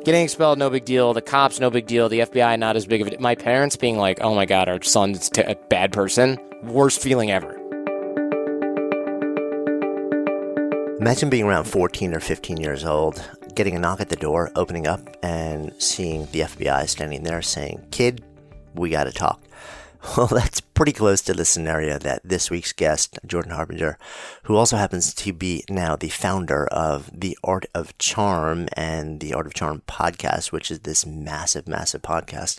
Getting expelled, no big deal. The cops, no big deal. The FBI, not as big of a... My parents being like, oh my God, our son's a bad person. Worst feeling ever. Imagine being around 14 or 15 years old, getting a knock at the door, opening up, and seeing the FBI standing there saying, "Kid, we got to talk." Well, that's pretty close to the scenario that this week's guest, Jordan Harbinger, who also happens to be now the founder of The Art of Charm and The Art of Charm podcast, which is this massive, massive podcast.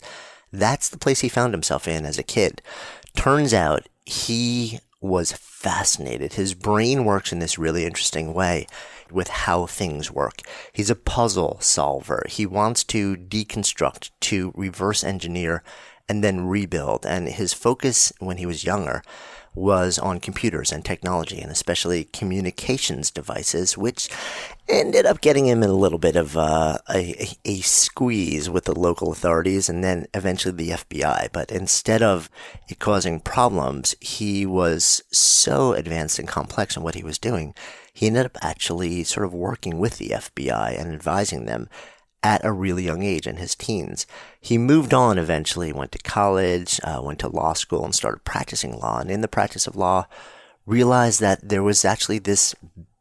That's the place he found himself in as a kid. Turns out he was fascinated. His brain works in this really interesting way with how things work. He's a puzzle solver. He wants to deconstruct, to reverse engineer, and then rebuild. And his focus when he was younger was on computers and technology, and especially communications devices, which ended up getting him in a little bit of a squeeze with the local authorities and then eventually the FBI. But instead of it causing problems, he was so advanced and complex in what he was doing, he ended up actually sort of working with the FBI and advising them at a really young age, in his teens. He moved on eventually, went to college, went to law school, and started practicing law. And in the practice of law, realized that there was actually this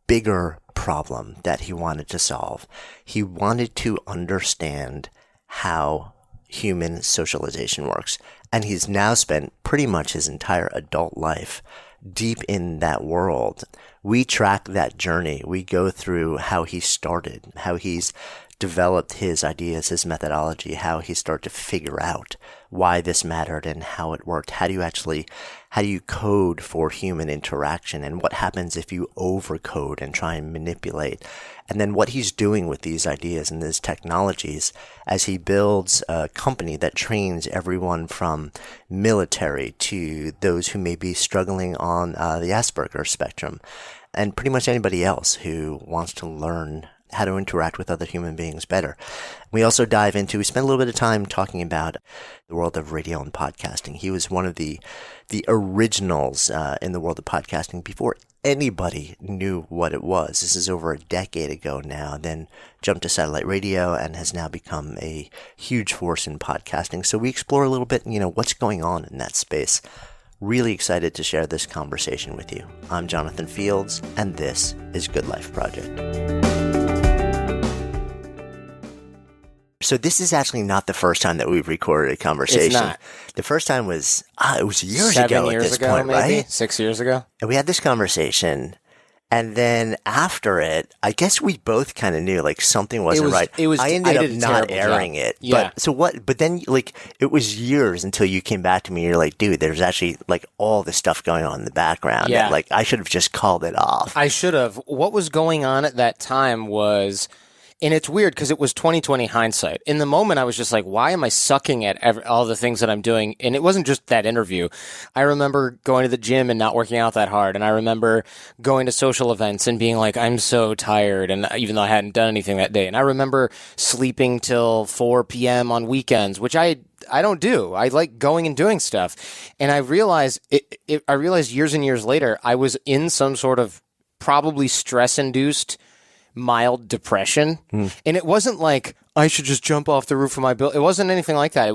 bigger problem that he wanted to solve. He wanted to understand how human socialization works. And he's now spent pretty much his entire adult life deep in that world. We track that journey. We go through how he started, how he's developed his ideas, his methodology, how he started to figure out why this mattered and how it worked. How do you code for human interaction, and what happens if you overcode and try and manipulate? And then what he's doing with these ideas and these technologies as he builds a company that trains everyone from military to those who may be struggling on the Asperger spectrum, and pretty much anybody else who wants to learn how to interact with other human beings better. We also we spent a little bit of time talking about the world of radio and podcasting. He was one of the originals in the world of podcasting before anybody knew what it was. This is over a decade ago now, then jumped to satellite radio and has now become a huge force in podcasting. So we explore a little bit, what's going on in that space. Really excited to share this conversation with you. I'm Jonathan Fields, and this is Good Life Project. So this is actually not the first time that we've recorded a conversation. It's not. The first time was, it was years 7 ago years at this ago, point, maybe? right? 6 years ago. And we had this conversation, and then after it, I guess we both kind of knew, something wasn't right. I ended up not airing it. Yeah. But then, it was years until you came back to me, and you're like, dude, there's actually, all this stuff going on in the background. Yeah. And, I should have just called it off. I should have. What was going on at that time was... And it's weird because it was 2020 hindsight. In the moment, I was just like, why am I sucking at all the things that I'm doing? And it wasn't just that interview. I remember going to the gym and not working out that hard. And I remember going to social events and being like, I'm so tired. And even though I hadn't done anything that day. And I remember sleeping till 4 p.m. on weekends, which I don't do. I like going and doing stuff. And I realized years and years later, I was in some sort of probably stress-induced mild depression. And it wasn't like I should just jump off the roof of my building. It wasn't anything like that. It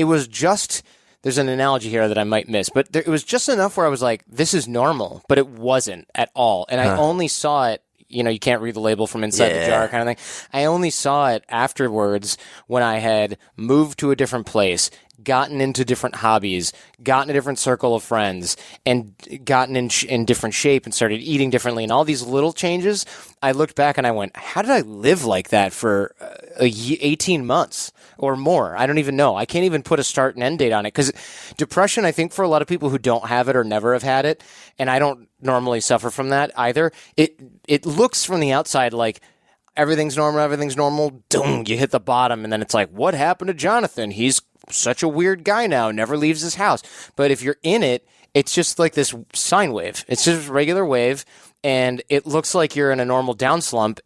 was just, there's an analogy here that I might miss, but it was just enough where I was like, this is normal, but it wasn't at all. And I only saw it, you can't read the label from inside the jar kind of thing. I only saw it afterwards when I had moved to a different place, gotten into different hobbies, gotten a different circle of friends, and gotten in different shape and started eating differently. And all these little changes, I looked back and I went, how did I live like that for 18 months or more? I don't even know. I can't even put a start and end date on it, because depression, I think for a lot of people who don't have it or never have had it, and I don't normally suffer from that either, it looks from the outside like everything's normal, boom, you hit the bottom, and then it's like, what happened to Jonathan? He's such a weird guy now, never leaves his house. But if you're in it, it's just like this sine wave. It's just a regular wave, and it looks like you're in a normal down slump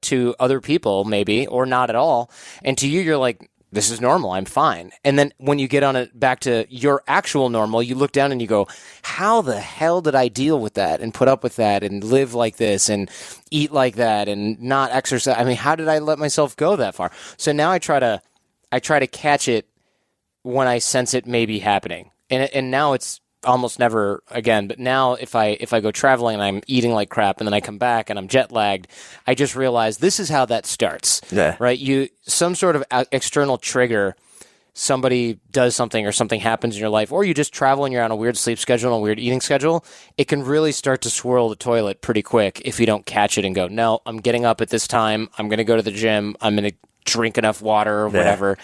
to other people, maybe, or not at all. And to you, you're like, this is normal. I'm fine. And then when you get on it back to your actual normal, you look down and you go, how the hell did I deal with that and put up with that and live like this and eat like that and not exercise? I mean, how did I let myself go that far? So now I try to catch it when I sense it may be happening. And now it's almost never again. But now if I go traveling and I'm eating like crap and then I come back and I'm jet lagged, I just realize this is how that starts. Yeah. Right? Some sort of external trigger, somebody does something or something happens in your life, or you just travel and you're on a weird sleep schedule and a weird eating schedule, it can really start to swirl the toilet pretty quick if you don't catch it and go, no, I'm getting up at this time. I'm going to go to the gym. I'm going to drink enough water or whatever.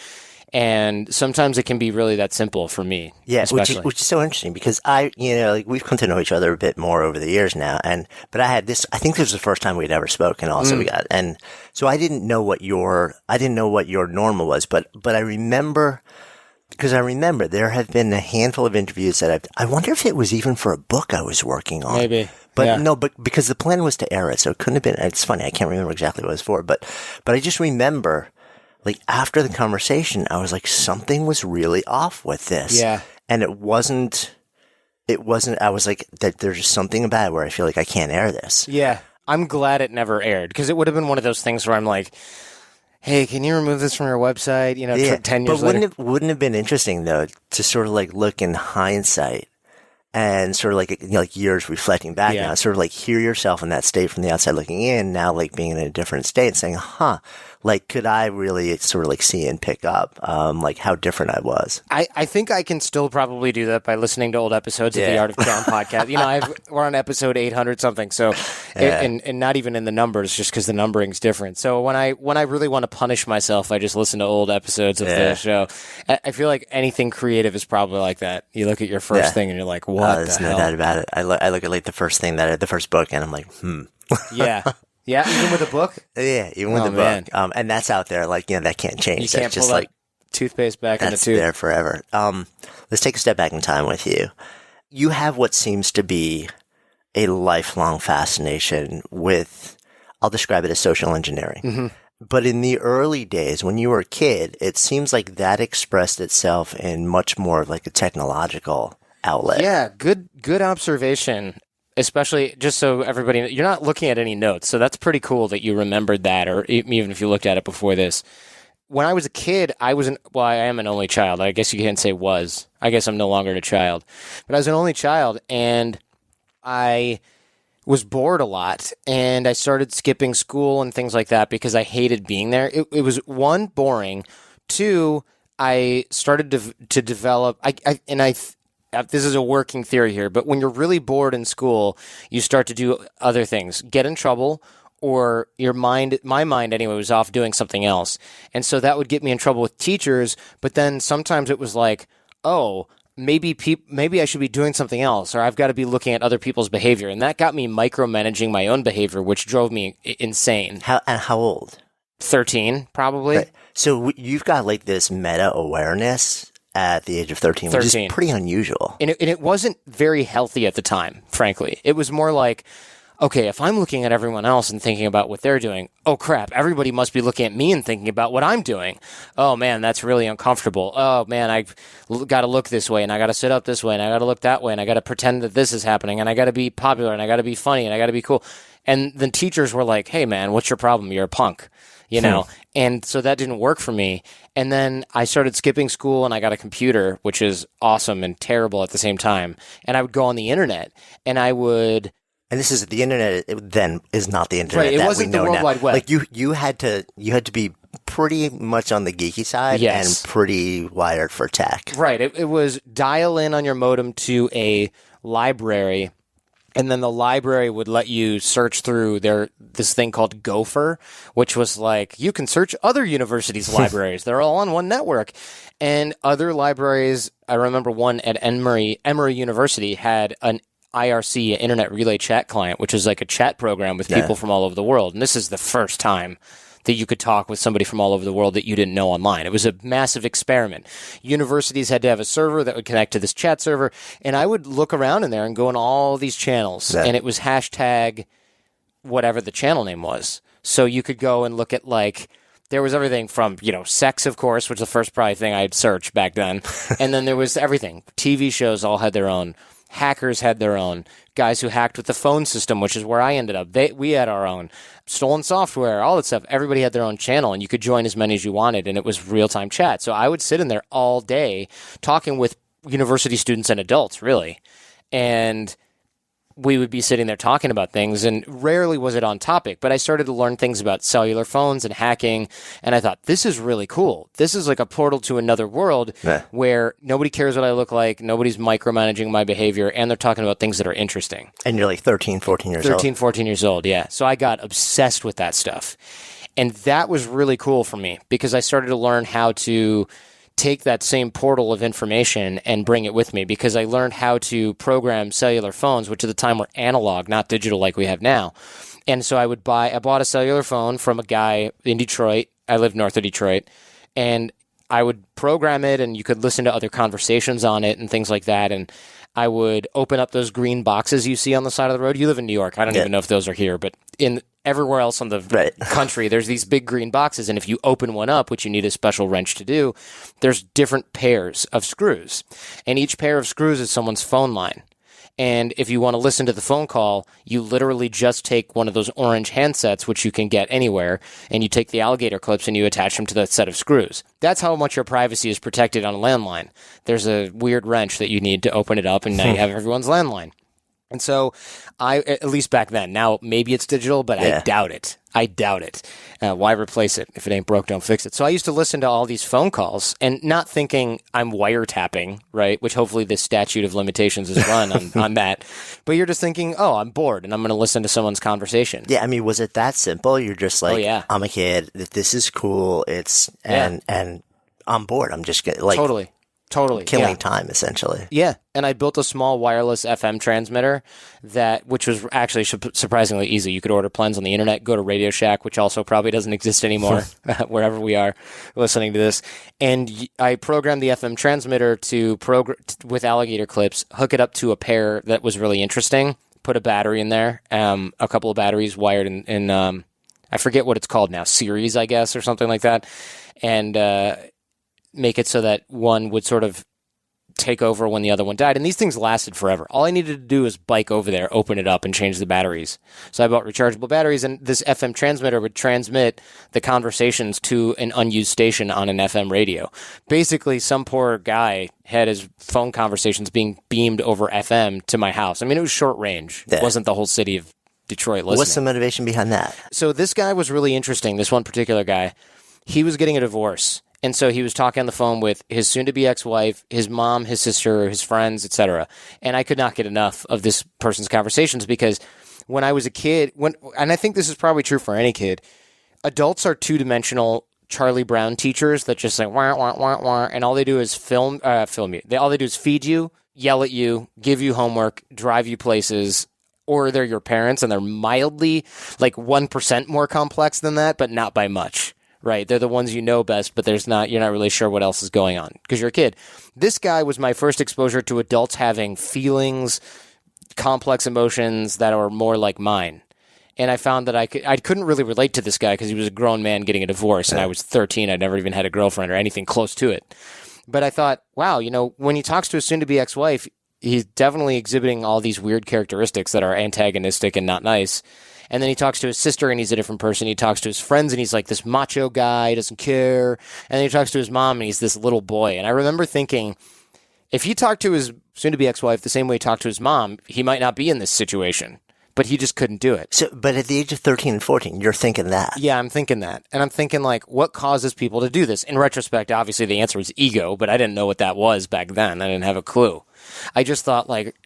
And sometimes it can be really that simple for me. Yeah, which is so interesting because we've come to know each other a bit more over the years now. But I had this, I think this was the first time we'd ever spoken also and so I didn't know what your normal was, but I remember, because there have been a handful of interviews that I wonder if it was even for a book I was working on. Maybe. But no, but because the plan was to air it, so it couldn't have been, it's funny, I can't remember exactly what it was for, but I just remember, like, after the conversation, I was like, something was really off with this. Yeah. And it wasn't, I was like, that there's just something about it where I feel like I can't air this. Yeah. I'm glad it never aired because it would have been one of those things where I'm like, hey, can you remove this from your website? 10 years later. But wouldn't it have been interesting, though, to sort of like look in hindsight and sort of like years reflecting back now, sort of like hear yourself in that state from the outside looking in, now like being in a different state and saying, like, could I really sort of like see and pick up, like how different I was? I think I can still probably do that by listening to old episodes of the Art of Charm podcast. We're on episode 800 something. So, and not even in the numbers, just because the numbering's different. So when I really want to punish myself, I just listen to old episodes of the show. I feel like anything creative is probably like that. You look at your first thing and you're like, what the there's hell? No doubt about it. I look at like the first book and I'm like, Yeah. Yeah, even with a book? Yeah, even with the book. And that's out there, like, that can't change. You can't that's pull just that like toothpaste back in the that's tube. there forever. Let's take a step back in time with you. You have what seems to be a lifelong fascination with, I'll describe it as social engineering. Mm-hmm. But in the early days, when you were a kid, it seems like that expressed itself in much more of like a technological outlet. Yeah, good observation. Especially just so everybody, you're not looking at any notes. So that's pretty cool that you remembered that, or even if you looked at it before this. When I was a kid, I am an only child. I guess you can't say was. I guess I'm no longer a child. But I was an only child, and I was bored a lot, and I started skipping school and things like that because I hated being there. It was, one, boring. Two, I started to develop, this is a working theory here, but when you're really bored in school, you start to do other things, get in trouble, or my mind anyway, was off doing something else. And so that would get me in trouble with teachers, but then sometimes it was like, oh, maybe I should be doing something else, or I've got to be looking at other people's behavior. And that got me micromanaging my own behavior, which drove me insane. How old? 13, probably. Right. So you've got like this meta-awareness at the age of 13, which is pretty unusual. And it wasn't very healthy at the time, frankly. It was more like, okay, if I'm looking at everyone else and thinking about what they're doing, oh crap, everybody must be looking at me and thinking about what I'm doing. Oh man, that's really uncomfortable. Oh man, I've got to look this way, and I got to sit up this way, and I got to look that way, and I got to pretend that this is happening, and I got to be popular, and I got to be funny, and I got to be cool. And the teachers were like, hey man, what's your problem? You're a punk. And so that didn't work for me. And then I started skipping school and I got a computer, which is awesome and terrible at the same time. And I would go on the internet and I would. And this is the internet. It then is not the internet. Right. It wasn't the World Wide Web. Like you had to be pretty much on the geeky side and pretty wired for tech. Right. It was dial in on your modem to a library. And then the library would let you search through this thing called Gopher, which was like, you can search other universities' libraries. They're all on one network. And other libraries, I remember one at Emory University had an IRC, Internet Relay Chat Client, which is like a chat program with people from all over the world. And this is the first time that you could talk with somebody from all over the world that you didn't know online. It was a massive experiment. Universities had to have a server that would connect to this chat server, and I would look around in there and go in all these channels, and it was hashtag whatever the channel name was. So you could go and look at like there was everything from, sex, of course, which was the first probably thing I'd search back then. And then there was everything. TV shows all had their own. Hackers had their own. Guys who hacked with the phone system, which is where I ended up. We had our own. Stolen software, all that stuff. Everybody had their own channel, and you could join as many as you wanted, and it was real-time chat. So I would sit in there all day talking with university students and adults, really. And we would be sitting there talking about things, and rarely was it on topic, but I started to learn things about cellular phones and hacking, and I thought, this is really cool. This is like a portal to another world where nobody cares what I look like, nobody's micromanaging my behavior, and they're talking about things that are interesting. And you're like 13, 14 years old. 13, 14 years old, yeah. So I got obsessed with that stuff. And that was really cool for me because I started to learn how to take that same portal of information and bring it with me because I learned how to program cellular phones, which at the time were analog, not digital like we have now. And so I bought a cellular phone from a guy in Detroit. I lived north of Detroit. And I would program it and you could listen to other conversations on it and things like that. And I would open up those green boxes you see on the side of the road. You live in New York. I don't even know if those are here, but in everywhere else on the country, there's these big green boxes. And if you open one up, which you need a special wrench to do, there's different pairs of screws. And each pair of screws is someone's phone line. And if you want to listen to the phone call, you literally just take one of those orange handsets, which you can get anywhere, and you take the alligator clips and you attach them to that set of screws. That's how much your privacy is protected on a landline. There's a weird wrench that you need to open it up, and now you have everyone's landline. And so at least back then, now maybe it's digital, but I doubt it. Why replace it? If it ain't broke, don't fix it. So I used to listen to all these phone calls and not thinking I'm wiretapping, right? Which hopefully this statute of limitations is run on that. But you're just thinking, oh, I'm bored and I'm going to listen to someone's conversation. Yeah. I mean, was it that simple? You're just like, I'm a kid. This is cool. And I'm bored. I'm just getting like Totally. Killing time, essentially. Yeah. And I built a small wireless FM transmitter which was actually surprisingly easy. You could order plans on the internet, go to Radio Shack, which also probably doesn't exist anymore, wherever we are listening to this. And I programmed the FM transmitter with alligator clips, hook it up to a pair that was really interesting, put a battery in there, a couple of batteries wired in I forget what it's called now, series, I guess, or something like that. And, make it so that one would sort of take over when the other one died. And these things lasted forever. All I needed to do was bike over there, open it up, and change the batteries. So I bought rechargeable batteries, and this FM transmitter would transmit the conversations to an unused station on an FM radio. Basically, some poor guy had his phone conversations being beamed over FM to my house. I mean, it was short range. It wasn't the whole city of Detroit listening. What's the motivation behind that? So this guy was really interesting, this one particular guy. He was getting a divorce. And so he was talking on the phone with his soon-to-be ex-wife, his mom, his sister, his friends, etc. And I could not get enough of this person's conversations because when I was a kid, and I think this is probably true for any kid, adults are two-dimensional Charlie Brown teachers that just say, wah, wah, wah, wah, and all they do is film you. All they do is feed you, yell at you, give you homework, drive you places, or they're your parents, and they're mildly, like 1% more complex than that, but not by much. Right, they're the ones you know best, but you're not really sure what else is going on because you're a kid. This guy was my first exposure to adults having feelings, complex emotions that are more like mine. And I found that I couldn't really relate to this guy because he was a grown man getting a divorce, and I was 13. I'd never even had a girlfriend or anything close to it. But I thought, wow, when he talks to his soon-to-be ex-wife, he's definitely exhibiting all these weird characteristics that are antagonistic and not nice. And then he talks to his sister, and he's a different person. He talks to his friends, and he's like this macho guy, doesn't care. And then he talks to his mom, and he's this little boy. And I remember thinking, if he talked to his soon-to-be ex-wife the same way he talked to his mom, he might not be in this situation. But he just couldn't do it. But at the age of 13 and 14, you're thinking that. Yeah, I'm thinking that. And I'm thinking, like, what causes people to do this? In retrospect, obviously, the answer was ego, but I didn't know what that was back then. I didn't have a clue. I just thought, like,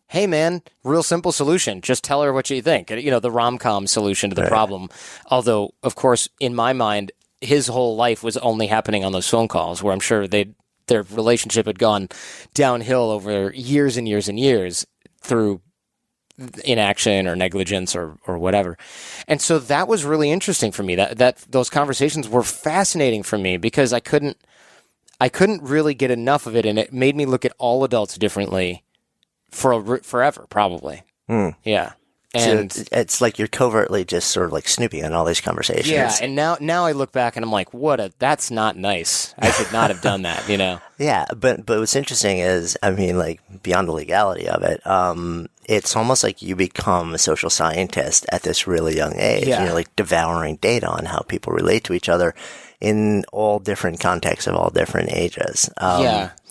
hey, man, real simple solution. Just tell her what you think. The rom-com solution to the problem. Although, of course, in my mind, his whole life was only happening on those phone calls where I'm sure their relationship had gone downhill over years and years and years through inaction or negligence or whatever. And so that was really interesting for me. That those conversations were fascinating for me because I couldn't really get enough of it, and it made me look at all adults differently. For forever, probably. Yeah. And so it's like you're covertly just sort of like snooping on all these conversations. yeah, and now I look back and I'm like, that's not nice. I should not have done that, you know? Yeah, but what's interesting is, I mean, like, beyond the legality of it, it's almost like you become a social scientist at this really young age. Yeah. You're like devouring data on how people relate to each other in all different contexts of all different ages.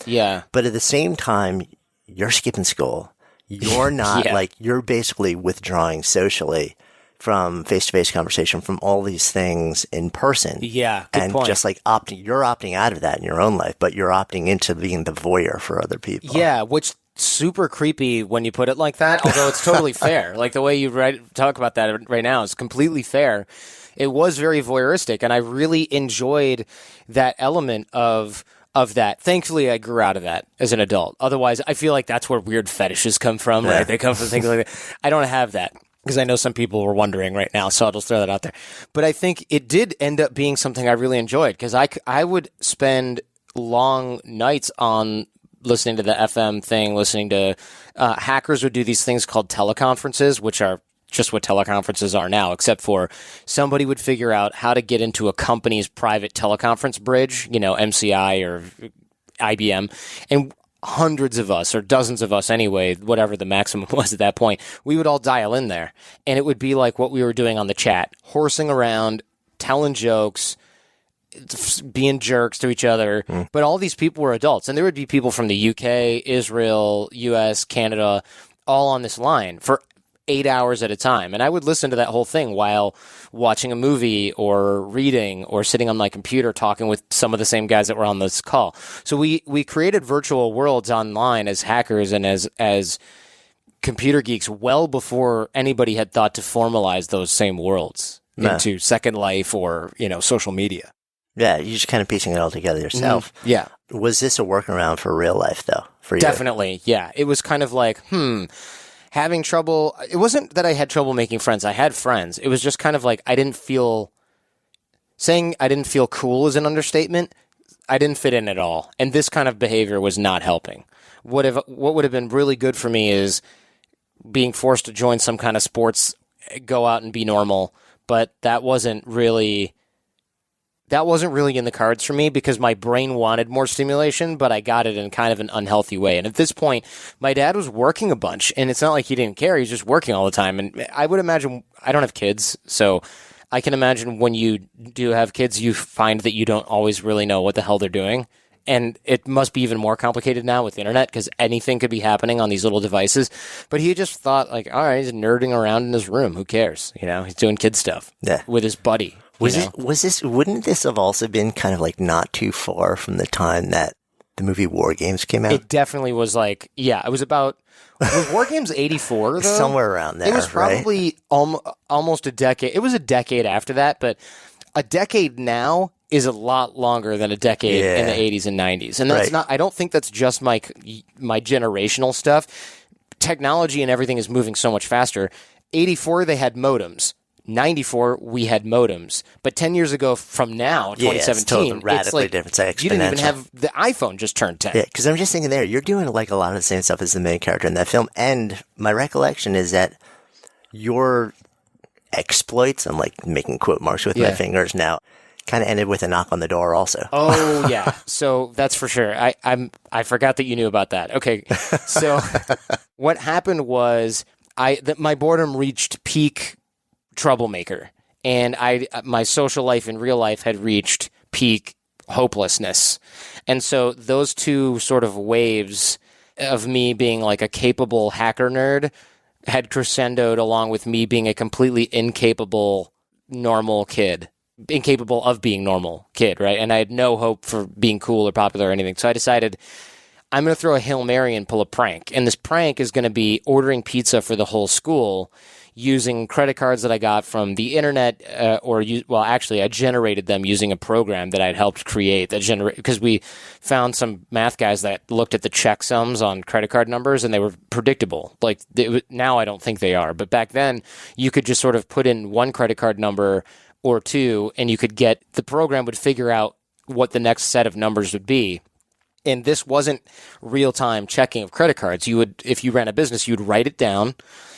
Yeah. But at the same time, you're skipping school. You're not you're basically withdrawing socially from face-to-face conversation, from all these things in person. Yeah, good and point. just like you're opting out of that in your own life, but you're opting into being the voyeur for other people. Yeah, which super creepy when you put it like that, although it's totally fair. Like the way you talk about that right now is completely fair. It was very voyeuristic, and I really enjoyed that element of that. Thankfully, I grew out of that as an adult. Otherwise, I feel like that's where weird fetishes come from, right? They come from things like that. I don't have that, because I know some people were wondering right now, so I'll just throw that out there. But I think it did end up being something I really enjoyed, because I would spend long nights on listening to the FM thing, listening to hackers would do these things called teleconferences, which are just what teleconferences are now, except for somebody would figure out how to get into a company's private teleconference bridge, you know, MCI or IBM, and hundreds of us, or dozens of us anyway, whatever the maximum was at that point, we would all dial in there, and it would be like what we were doing on the chat, horsing around, telling jokes, being jerks to each other. But all these people were adults, and there would be people from the UK, Israel, US, Canada, all on this line for 8 hours at a time. And I would listen to that whole thing while watching a movie or reading or sitting on my computer talking with some of the same guys that were on this call. So we created virtual worlds online as hackers and as computer geeks well before anybody had thought to formalize those same worlds into Second Life or, you know, social media. Yeah, you're just kind of piecing it all together yourself. Yeah. Was this a workaround for real life, though, for you? Definitely, yeah. It was kind of like, having trouble. It wasn't that I had trouble making friends. I had friends. It was just kind of like saying I didn't feel cool is an understatement. I didn't fit in at all. And this kind of behavior was not helping. What would have been really good for me is being forced to join some kind of sports, go out and be normal. But that wasn't really in the cards for me, because my brain wanted more stimulation, but I got it in kind of an unhealthy way. And at this point, my dad was working a bunch, and it's not like he didn't care. He was just working all the time. And I would imagine, I don't have kids, so I can imagine when you do have kids, you find that you don't always really know what the hell they're doing. And it must be even more complicated now with the internet, because anything could be happening on these little devices. But he just thought, like, all right, he's nerding around in his room. Who cares? You know, he's doing kid stuff with his buddy. Wouldn't this have also been kind of like not too far from the time that the movie War Games came out? It definitely was like, it was about, was War Games 84 though? Somewhere around there, it was probably almost a decade. It was a decade after that, but a decade now is a lot longer than a decade in the 80s and 90s. And that's not, I don't think that's just my generational stuff. Technology and everything is moving so much faster. 84, they had modems. 94, we had modems. But 10 years ago from now, 2017, radically it's like, different. you didn't even have, the iPhone just turned 10. Yeah, because I'm just thinking there, you're doing like a lot of the same stuff as the main character in that film. And my recollection is that your exploits, I'm like making quote marks with my fingers now, kind of ended with a knock on the door also. Oh, yeah. So that's for sure. I forgot that you knew about that. Okay. So what happened was my boredom reached peak troublemaker, and my social life in real life had reached peak hopelessness. And so those two sort of waves of me being like a capable hacker nerd had crescendoed along with me being a completely incapable normal kid. Incapable of being normal kid, right? And I had no hope for being cool or popular or anything. So I decided I'm going to throw a Hail Mary and pull a prank. And this prank is going to be ordering pizza for the whole school using credit cards that I got from the internet, actually, I generated them using a program that I'd helped create because we found some math guys that looked at the checksums on credit card numbers and they were predictable. Like now I don't think they are, but back then you could just sort of put in one credit card number or two and the program would figure out what the next set of numbers would be. And this wasn't real-time checking of credit cards. If you ran a business, you'd write it down.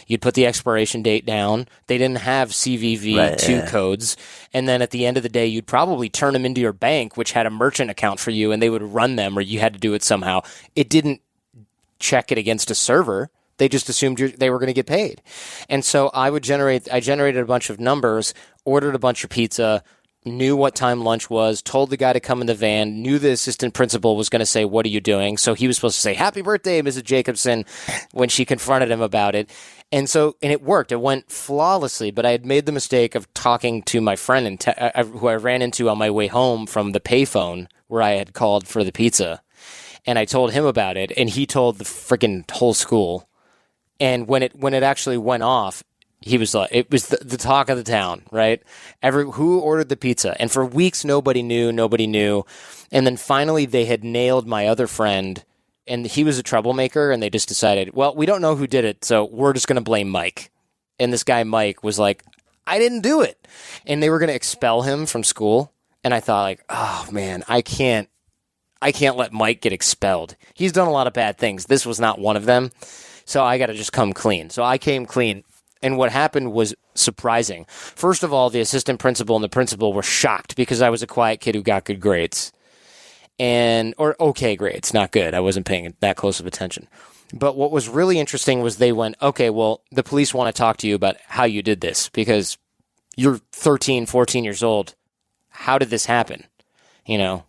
You'd put the expiration date down. They didn't have CVV2 codes. And then at the end of the day, you'd probably turn them into your bank, which had a merchant account for you, and they would run them, or you had to do it somehow. It didn't check it against a server. They just assumed they were going to get paid. And so I generated a bunch of numbers, ordered a bunch of pizza, knew what time lunch was, told the guy to come in the van, knew the assistant principal was going to say, "What are you doing?" So he was supposed to say, "Happy birthday, Mrs. Jacobson," when she confronted him about it. And it worked. It went flawlessly, but I had made the mistake of talking to my friend who I ran into on my way home from the payphone where I had called for the pizza. And I told him about it, and he told the freaking whole school. And when it actually went off, he was like, it was the talk of the town, right? Who ordered the pizza? And for weeks, nobody knew. And then finally, they had nailed my other friend, and he was a troublemaker, and they just decided, well, we don't know who did it, so we're just going to blame Mike. And this guy, Mike, was like, I didn't do it. And they were going to expel him from school. And I thought, like, oh, man, I can't let Mike get expelled. He's done a lot of bad things. This was not one of them. So I got to just come clean. So I came clean. And what happened was surprising. First of all, the assistant principal and the principal were shocked because I was a quiet kid who got good grades. Or okay grades, not good. I wasn't paying that close of attention. But what was really interesting was they went, okay, well, the police want to talk to you about how you did this because you're 13, 14 years old. How did this happen?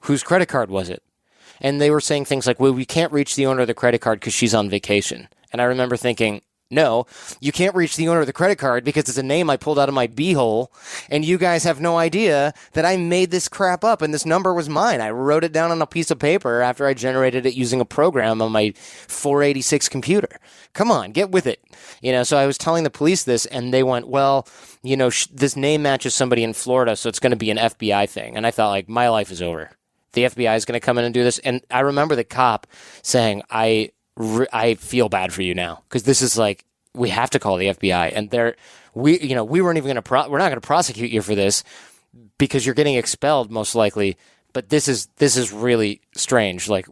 Whose credit card was it? And they were saying things like, well, we can't reach the owner of the credit card because she's on vacation. And I remember thinking, no, you can't reach the owner of the credit card because it's a name I pulled out of my beehole, and you guys have no idea that I made this crap up, and this number was mine. I wrote it down on a piece of paper after I generated it using a program on my 486 computer. Come on, get with it. So I was telling the police this, and they went, well, this name matches somebody in Florida, so it's going to be an FBI thing. And I thought, like, my life is over. The FBI is going to come in and do this. And I remember the cop saying, I feel bad for you now because this is like, we have to call the FBI, and we weren't even we're not going to prosecute you for this because you're getting expelled most likely. But this is really strange. Like,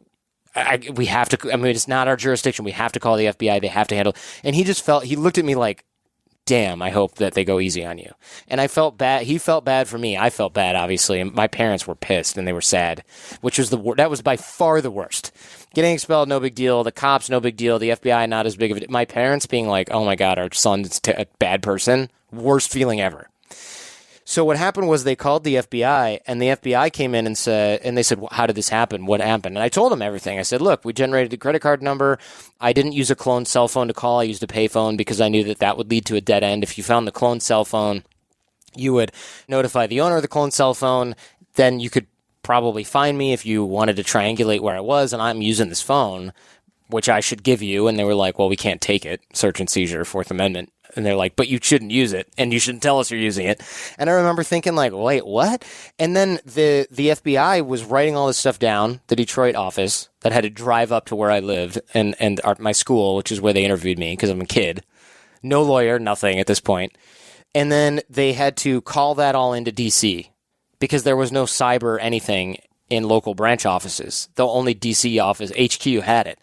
we have to. I mean, it's not our jurisdiction. We have to call the FBI. They have to handle. And he looked at me like, damn, I hope that they go easy on you. And I felt bad. He felt bad for me. I felt bad, obviously. And my parents were pissed and they were sad, which was that was by far the worst. Getting expelled, no big deal. The cops, no big deal. The FBI, not as big of a deal. My parents being like, oh my God, our son's a bad person. Worst feeling ever. So what happened was they called the FBI, and the FBI came in and they said, well, how did this happen? What happened? And I told them everything. I said, look, we generated the credit card number. I didn't use a cloned cell phone to call. I used a payphone because I knew that would lead to a dead end. If you found the cloned cell phone, you would notify the owner of the cloned cell phone. Then you could probably find me if you wanted to triangulate where I was, and I'm using this phone, which I should give you. And they were like, well, we can't take it. Search and seizure, Fourth Amendment. And they're like, but you shouldn't use it, and you shouldn't tell us you're using it. And I remember thinking, like, wait, what? And then the FBI was writing all this stuff down, the Detroit office, that had to drive up to where I lived, and my school, which is where they interviewed me, because I'm a kid. No lawyer, nothing at this point. And then they had to call that all into D.C., because there was no cyber anything in local branch offices. The only D.C. office, HQ, had it.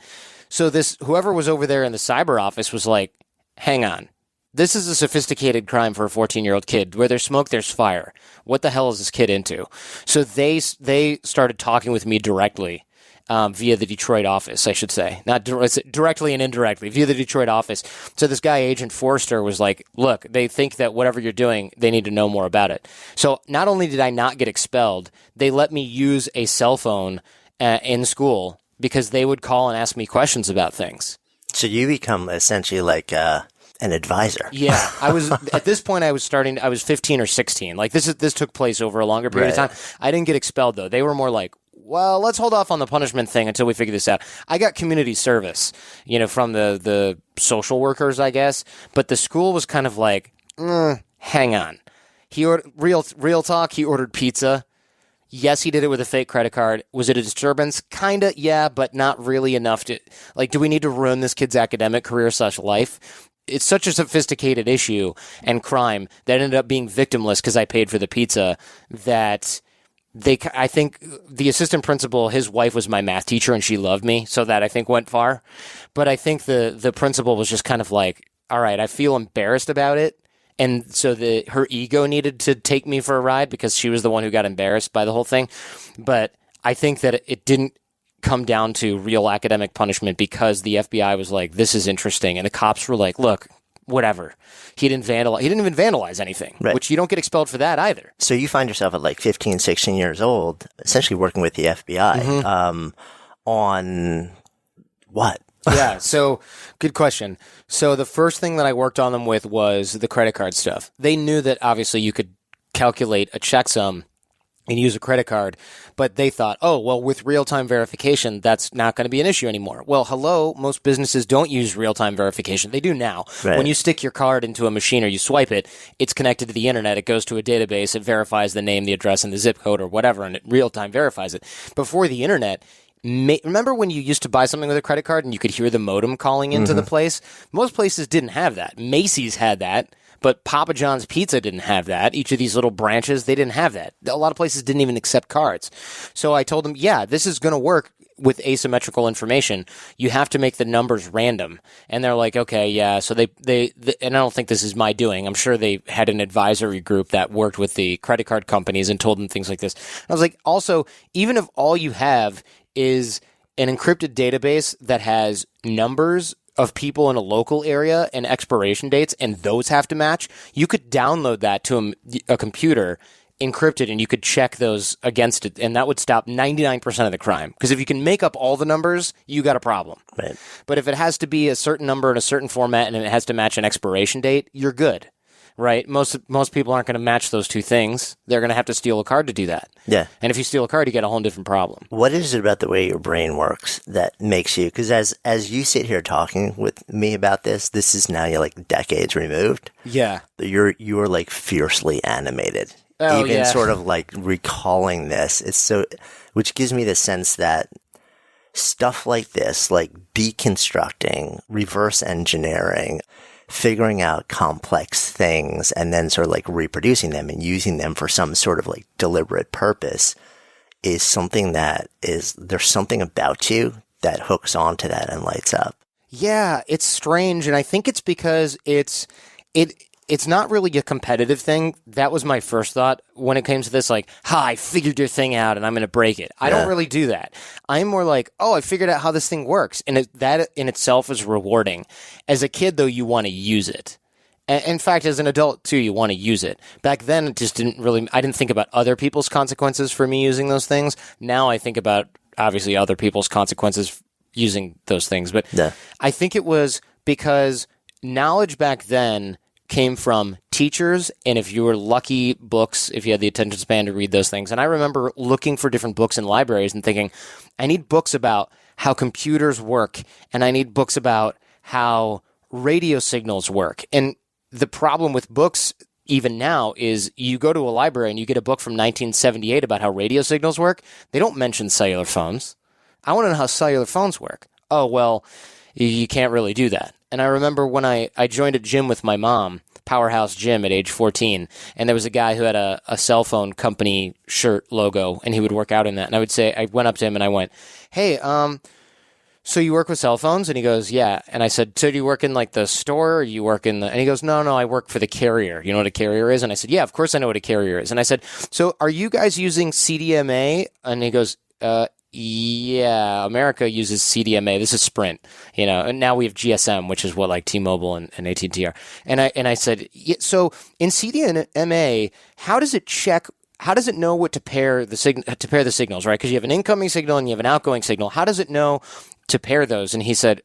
So whoever was over there in the cyber office was like, hang on. This is a sophisticated crime for a 14-year-old kid. Where there's smoke, there's fire. What the hell is this kid into? So they started talking with me directly via the Detroit office, I should say. Not directly and indirectly, via the Detroit office. So this guy, Agent Forrester, was like, look, they think that whatever you're doing, they need to know more about it. So not only did I not get expelled, they let me use a cell phone in school because they would call and ask me questions about things. So you become essentially like an advisor. Yeah, at this point I was 15 or 16. Like this took place over a longer period of time. I didn't get expelled though. They were more like, well, let's hold off on the punishment thing until we figure this out. I got community service, from the social workers, I guess, but the school was kind of like, hang on. He ordered real talk, he ordered pizza. Yes, he did it with a fake credit card. Was it a disturbance? Kinda, yeah, but not really enough to, like, do we need to ruin this kid's academic career / life? It's such a sophisticated issue and crime that ended up being victimless because I paid for the pizza that I think the assistant principal, his wife was my math teacher and she loved me, so that I think went far. But I think the principal was just kind of like, all right, I feel embarrassed about it. And so her ego needed to take me for a ride because she was the one who got embarrassed by the whole thing. But I think that it didn't come down to real academic punishment because the FBI was like, this is interesting. And the cops were like, look, whatever. He didn't even vandalize anything, right. Which you don't get expelled for that either. So you find yourself at like 15, 16 years old, essentially working with the FBI on what? Yeah, so good question. So the first thing that I worked on them with was the credit card stuff. They knew that obviously you could calculate a checksum and use a credit card, but they thought, oh, well, with real-time verification, that's not going to be an issue anymore. Well, hello, most businesses don't use real-time verification. They do now. Right. When you stick your card into a machine or you swipe it, it's connected to the internet. It goes to a database. It verifies the name, the address, and the zip code or whatever, and it real-time verifies it. Before the internet, remember when you used to buy something with a credit card and you could hear the modem calling into the place? Most places didn't have that. Macy's had that. But Papa John's Pizza didn't have that. Each of these little branches, they didn't have that. A lot of places didn't even accept cards. So I told them, yeah, this is going to work with asymmetrical information. You have to make the numbers random. And they're like, okay, yeah. So they and I don't think this is my doing. I'm sure they had an advisory group that worked with the credit card companies and told them things like this. I was like, also, even if all you have is an encrypted database that has numbers of people in a local area and expiration dates, and those have to match, you could download that to a computer, encrypted, and you could check those against it, and that would stop 99% of the crime. Because if you can make up all the numbers, you got a problem. Right. But if it has to be a certain number in a certain format and it has to match an expiration date, you're good. Right? Most people aren't going to match those two things. They're going to have to steal a card to do that. Yeah. And if you steal a card, you get a whole different problem. What is it about the way your brain works that makes you, because as you sit here talking with me about this is now you're like decades removed. Yeah. You're like fiercely animated. Oh, even yeah. sort of like recalling this. It's so, which gives me the sense that stuff like this, like deconstructing, reverse engineering, figuring out complex things and then sort of like reproducing them and using them for some sort of like deliberate purpose is something that there's something about you that hooks onto that and lights up. Yeah, it's strange. And I think it's because it's not really a competitive thing. That was my first thought when it came to this, like, I figured your thing out and I'm going to break it. I don't really do that. I'm more like, I figured out how this thing works. And that in itself is rewarding. As a kid, though, you want to use it. In fact, as an adult, too, you want to use it. Back then, it just I didn't think about other people's consequences for me using those things. Now I think about, obviously, other people's consequences using those things. But I think it was because knowledge back then came from teachers, and if you were lucky, books, if you had the attention span to read those things. And I remember looking for different books in libraries and thinking, I need books about how computers work, and I need books about how radio signals work. And the problem with books, even now, is you go to a library and you get a book from 1978 about how radio signals work. They don't mention cellular phones. I want to know how cellular phones work. Oh, well, you can't really do that. And I remember when I joined a gym with my mom, Powerhouse Gym, at age 14, and there was a guy who had a cell phone company shirt logo, and he would work out in that. And I went up to him and I went, hey, so you work with cell phones? And he goes, yeah. And I said, so do you work in like the store or you work in the, and he goes, no, I work for the carrier. You know what a carrier is? And I said, yeah, of course I know what a carrier is. And I said, so are you guys using CDMA? And he goes, yeah, America uses CDMA. This is Sprint, and now we have GSM, which is what like T-Mobile and AT&T are. And I said, yeah, so in CDMA, how does it check? How does it know what to pair the signals, right? Because you have an incoming signal and you have an outgoing signal. How does it know to pair those? And he said,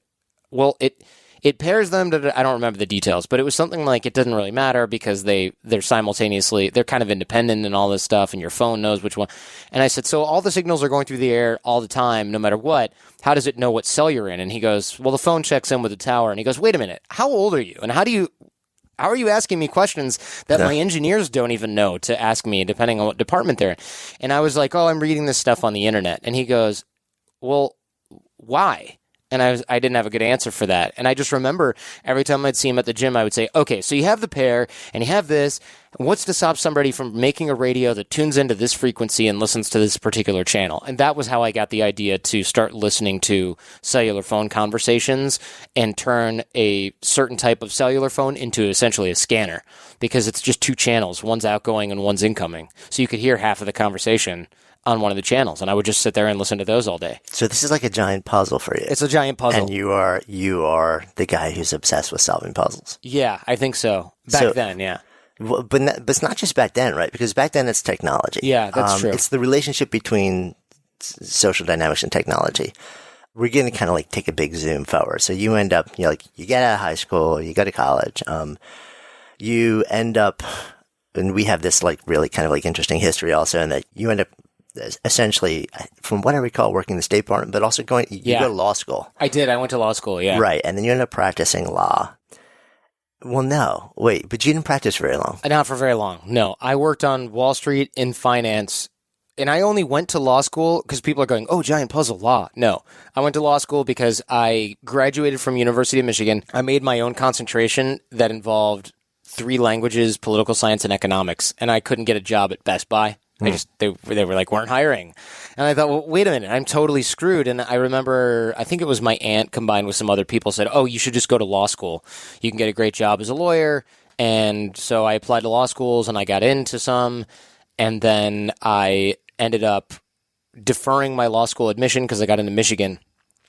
well, it pairs them to, I don't remember the details, but it was something like it doesn't really matter because they're simultaneously, they're kind of independent and all this stuff, and your phone knows which one. And I said, so all the signals are going through the air all the time, no matter what. How does it know what cell you're in? And he goes, well, the phone checks in with the tower. And he goes, wait a minute, how old are you? And how are you asking me questions that my engineers don't even know to ask me, depending on what department they're in? And I was like, I'm reading this stuff on the internet. And he goes, well, why? And I didn't have a good answer for that. And I just remember every time I'd see him at the gym, I would say, okay, so you have the pair and you have this. What's to stop somebody from making a radio that tunes into this frequency and listens to this particular channel? And that was how I got the idea to start listening to cellular phone conversations and turn a certain type of cellular phone into essentially a scanner, because it's just two channels. One's outgoing and one's incoming. So you could hear half of the conversation on one of the channels, and I would just sit there and listen to those all day. So this is like a giant puzzle for you. It's a giant puzzle. And you are the guy who's obsessed with solving puzzles. Yeah, I think so. Back then, yeah. But it's not just back then, right? Because back then it's technology. Yeah, that's true. It's the relationship between social dynamics and technology. We're going to kind of like take a big zoom forward. So you end up, you get out of high school, you go to college, you end up, and we have this like really kind of like interesting history also, in that you end up essentially, from what I recall, working in the State Department, but also you go to law school. I did. I went to law school, yeah. Right. And then you end up practicing law. Well, no. Wait, but you didn't practice very long. Not for very long, no. I worked on Wall Street in finance, and I only went to law school because people are going, oh, giant puzzle, law. No. I went to law school because I graduated from University of Michigan. I made my own concentration that involved 3 languages, political science, and economics, and I couldn't get a job at Best Buy. They were like, weren't hiring. And I thought, well, wait a minute, I'm totally screwed. And I remember, I think it was my aunt combined with some other people said, oh, you should just go to law school. You can get a great job as a lawyer. And so I applied to law schools and I got into some. And then I ended up deferring my law school admission because I got into Michigan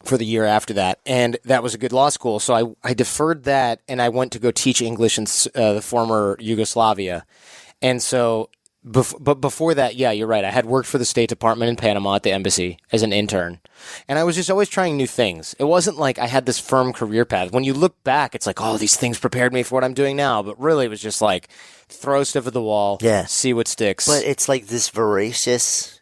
for the year after that. And that was a good law school. So I deferred that and I went to go teach English in the former Yugoslavia. And so... But before that, yeah, you're right. I had worked for the State Department in Panama at the embassy as an intern. And I was just always trying new things. It wasn't like I had this firm career path. When you look back, it's like, oh, these things prepared me for what I'm doing now. But really, it was just like, throw stuff at the wall, see what sticks. But it's like this voracious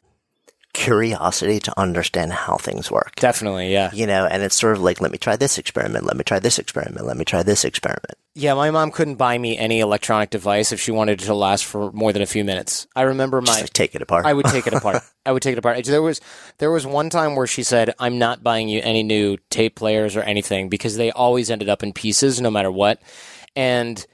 curiosity to understand how things work. Definitely, yeah. And it's sort of like, let me try this experiment, let me try this experiment, let me try this experiment. Yeah, my mom couldn't buy me any electronic device if she wanted it to last for more than a few minutes. I remember Just like take it apart. I would take it apart. There was one time where she said, I'm not buying you any new tape players or anything because they always ended up in pieces no matter what. And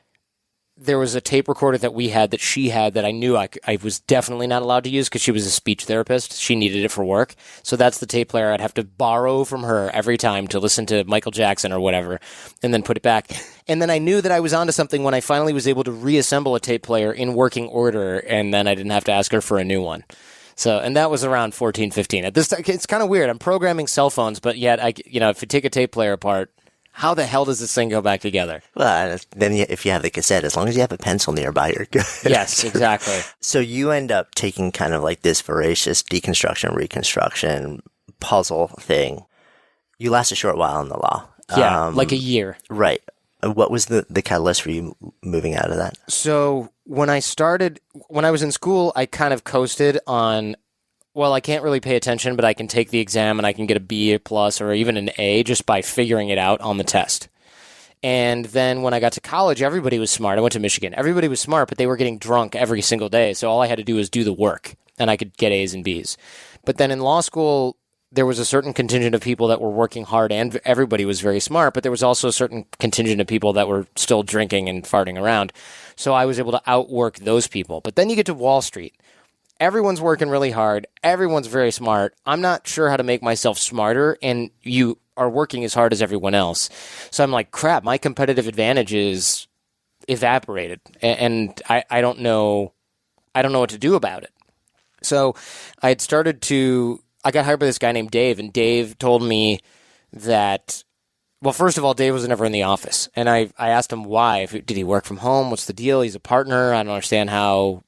there was a tape recorder that we had that she had that I knew I was definitely not allowed to use because she was a speech therapist. She needed it for work. So that's the tape player I'd have to borrow from her every time to listen to Michael Jackson or whatever and then put it back. And then I knew that I was onto something when I finally was able to reassemble a tape player in working order, and then I didn't have to ask her for a new one. So, and that was around 14, 15. At this time, it's kind of weird. I'm programming cell phones, but yet if you take a tape player apart, how the hell does this thing go back together? Well, then if you have the cassette, as long as you have a pencil nearby, you're good. Yes, exactly. So you end up taking kind of like this voracious deconstruction, reconstruction puzzle thing. You last a short while in the law. Yeah, like a year. Right. What was the catalyst for you moving out of that? So when I was in school, I kind of coasted on, well, I can't really pay attention, but I can take the exam and I can get a B plus or even an A just by figuring it out on the test. And then when I got to college, everybody was smart. I went to Michigan. Everybody was smart, but they were getting drunk every single day. So all I had to do was do the work and I could get A's and B's. But then in law school, there was a certain contingent of people that were working hard and everybody was very smart, but there was also a certain contingent of people that were still drinking and farting around. So I was able to outwork those people. But then you get to Wall Street. Everyone's working really hard. Everyone's very smart. I'm not sure how to make myself smarter, and you are working as hard as everyone else. So I'm like, crap, my competitive advantage is evaporated, and I don't know what to do about it. So I got hired by this guy named Dave, and Dave told me that, well, first of all, Dave was never in the office, and I asked him why. Did he work from home? What's the deal? He's a partner. I don't understand how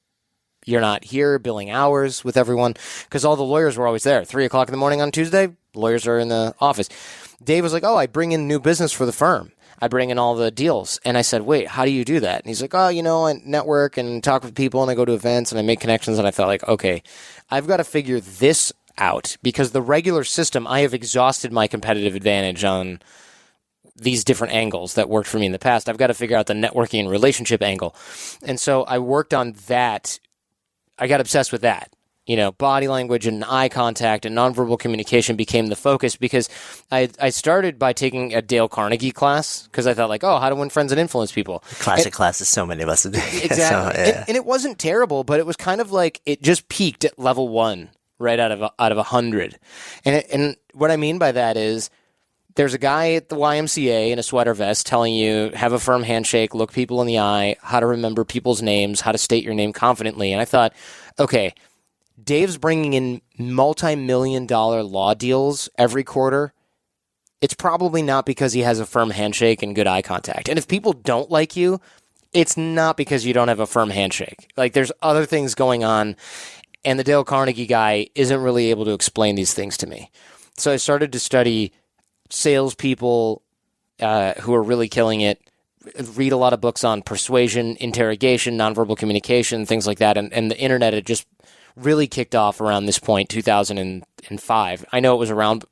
you're not here billing hours with everyone, because all the lawyers were always there. 3:00 in the morning on Tuesday, lawyers are in the office. Dave was like, oh, I bring in new business for the firm. I bring in all the deals. And I said, wait, how do you do that? And he's like, oh, I network and talk with people and I go to events and I make connections. And I felt like, okay, I've got to figure this out, because the regular system, I have exhausted my competitive advantage on these different angles that worked for me in the past. I've got to figure out the networking and relationship angle. And so I worked on that. I got obsessed with that. body language and eye contact and nonverbal communication became the focus because I started by taking a Dale Carnegie class because I thought like, oh, how to win friends and influence people. Classic classes so many of us have taken. Exactly. So, yeah. And it wasn't terrible, but it was kind of like it just peaked at level 1 right out of 100. And what I mean by that is there's a guy at the YMCA in a sweater vest telling you have a firm handshake, look people in the eye, how to remember people's names, how to state your name confidently. And I thought, okay, Dave's bringing in multi-million-dollar law deals every quarter. It's probably not because he has a firm handshake and good eye contact. And if people don't like you, it's not because you don't have a firm handshake. Like, there's other things going on, and the Dale Carnegie guy isn't really able to explain these things to me. So I started to study salespeople who are really killing it, read a lot of books on persuasion, interrogation, nonverbal communication, things like that. And the internet had just really kicked off around this point, 2005. I know it was around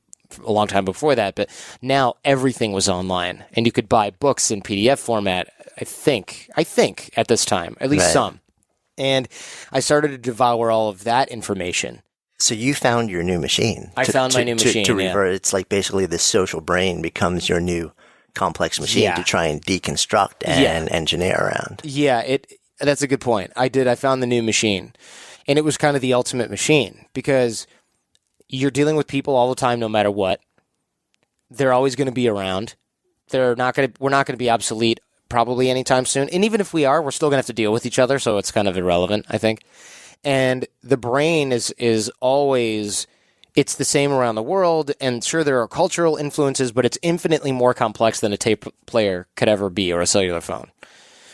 a long time before that, but now everything was online, and you could buy books in PDF format, I think at this time, at least some. And I started to devour all of that information. So you found your new machine. I found my new machine, to revert, it's like basically the social brain becomes your new complex machine to try and deconstruct and engineer around. Yeah, that's a good point. I found the new machine. And it was kind of the ultimate machine because you're dealing with people all the time, no matter what. They're always going to be around. We're not going to be obsolete probably anytime soon. And even if we are, we're still going to have to deal with each other. So it's kind of irrelevant, I think. And the brain is always, it's the same around the world. And sure, there are cultural influences, but it's infinitely more complex than a tape player could ever be or a cellular phone.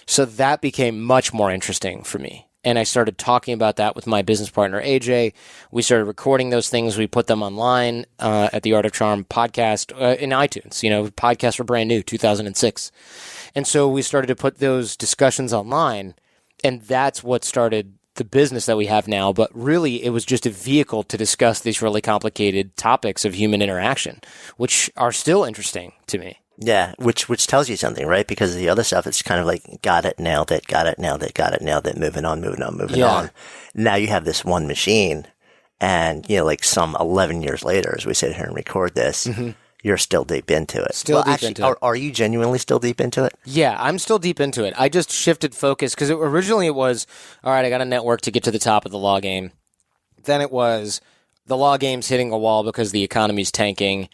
So that became much more interesting for me. And I started talking about that with my business partner, AJ. We started recording those things. We put them online at the Art of Charm podcast in iTunes. Podcasts were brand new, 2006. And so we started to put those discussions online, and that's what started the business that we have now. But really, it was just a vehicle to discuss these really complicated topics of human interaction, which are still interesting to me. Yeah, which tells you something, right? Because the other stuff, it's kind of like, got it, nailed it, moving on. Now you have this one machine, and, like some 11 years later, as we sit here and record this, you're still deep into it. Are you genuinely still deep into it? Yeah, I'm still deep into it. I just shifted focus, because originally it was, all right, I got a network to get to the top of the law game. Then it was, the law game's hitting a wall because the economy's tanking.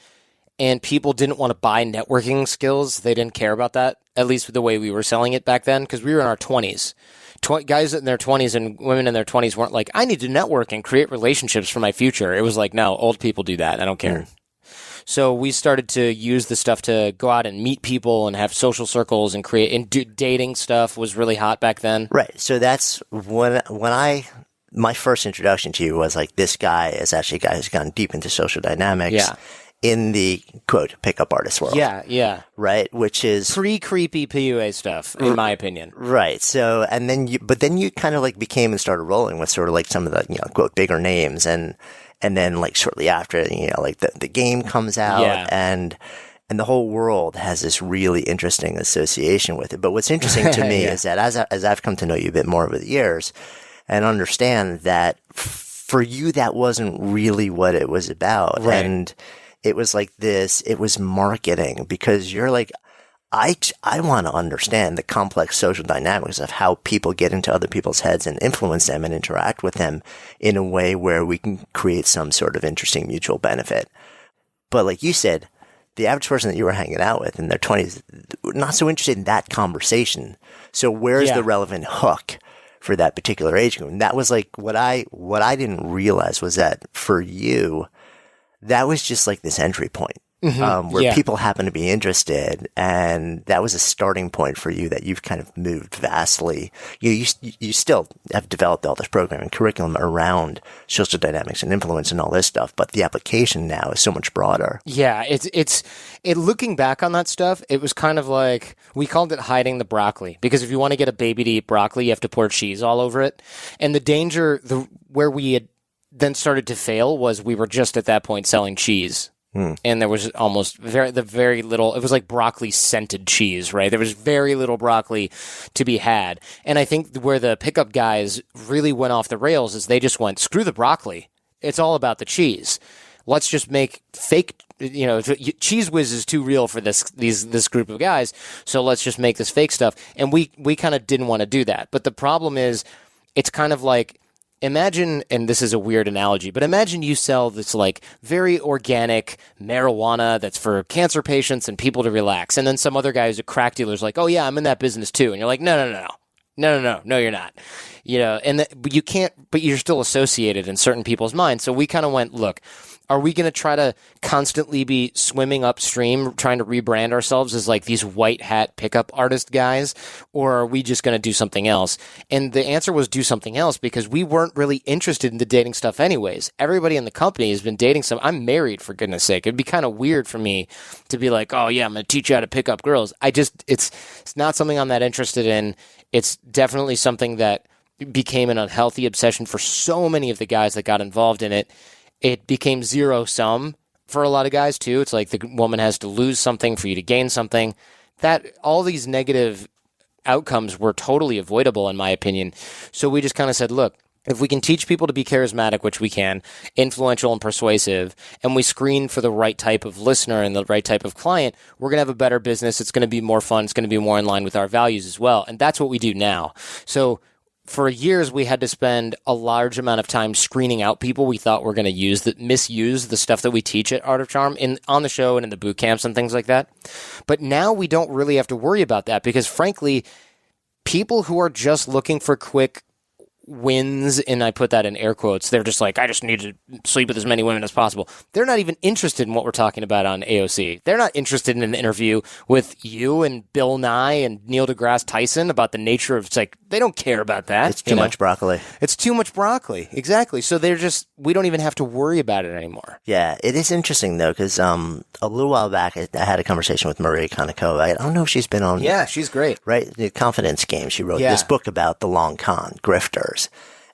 And people didn't want to buy networking skills. They didn't care about that, at least the way we were selling it back then, because we were in our 20s. Guys in their 20s and women in their 20s weren't like, I need to network and create relationships for my future. It was like, no, old people do that. I don't care. So we started to use the stuff to go out and meet people and have social circles and create, and dating stuff was really hot back then. Right. So that's when my first introduction to you was like, this guy is actually a guy who's gone deep into social dynamics. Yeah. In the, quote, pickup artist world. Yeah. Right? Which is pre-creepy PUA stuff, in my opinion. Right. So, and then you kind of like became and started rolling with sort of like some of the, quote, bigger names. And then like shortly after, like the game comes out and the whole world has this really interesting association with it. But what's interesting to me is that as I've come to know you a bit more over the years and understand that for you, that wasn't really what it was about. Right. And it was like this, it was marketing, because you're like, I want to understand the complex social dynamics of how people get into other people's heads and influence them and interact with them in a way where we can create some sort of interesting mutual benefit. But like you said, the average person that you were hanging out with in their 20s, not so interested in that conversation. So where's the relevant hook for that particular age group? And that was like what I didn't realize was that for you, that was just like this entry point where people happen to be interested. And that was a starting point for you that you've kind of moved vastly. You still have developed all this programming curriculum around social dynamics and influence and all this stuff, but the application now is so much broader. Yeah. It's looking back on that stuff, it was kind of like, we called it hiding the broccoli, because if you want to get a baby to eat broccoli, you have to pour cheese all over it. And the danger, where we had then started to fail was we were just at that point selling cheese. And there was almost very little. It was like broccoli scented cheese, right? There was very little broccoli to be had. And I think where the pickup guys really went off the rails is they just went, screw the broccoli. It's all about the cheese. Let's just make fake, Cheese Whiz is too real for this group of guys. So let's just make this fake stuff. And we kind of didn't want to do that. But the problem is, it's kind of like, imagine, and this is a weird analogy, but imagine you sell this like very organic marijuana that's for cancer patients and people to relax. And then some other guy who's a crack dealer is like, oh yeah, I'm in that business too. And you're like, no, you're not. But you can't, but you're still associated in certain people's minds. So we kind of went, look, are we going to try to constantly be swimming upstream, trying to rebrand ourselves as like these white hat pickup artist guys? Or are we just going to do something else? And the answer was do something else, because we weren't really interested in the dating stuff anyways. Everybody in the company has been dating I'm married, for goodness sake. It'd be kind of weird for me to be like, oh yeah, I'm going to teach you how to pick up girls. It's not something I'm that interested in. It's definitely something that became an unhealthy obsession for so many of the guys that got involved in it. It became zero sum for a lot of guys too. It's like the woman has to lose something for you to gain something. That all these negative outcomes were totally avoidable in my opinion. So we just kind of said, look, if we can teach people to be charismatic, which we can, influential and persuasive, and we screen for the right type of listener and the right type of client, we're going to have a better business. It's going to be more fun. It's going to be more in line with our values as well. And that's what we do now. So for years, we had to spend a large amount of time screening out people we thought were going to misuse the stuff that we teach at Art of Charm on the show and in the boot camps and things like that. But now we don't really have to worry about that, because frankly, people who are just looking for quick wins, and I put that in air quotes, they're just like, I just need to sleep with as many women as possible. They're not even interested in what we're talking about on AOC. They're not interested in an interview with you and Bill Nye and Neil deGrasse Tyson about the nature of, it's like, they don't care about that. It's too much broccoli. It's too much broccoli. Exactly. So we don't even have to worry about it anymore. Yeah, it is interesting though, because a little while back, I had a conversation with Marie Konnikova. I don't know if she's been on. Yeah, she's great. Right? The Confidence Game. She wrote this book about the long con, grifters.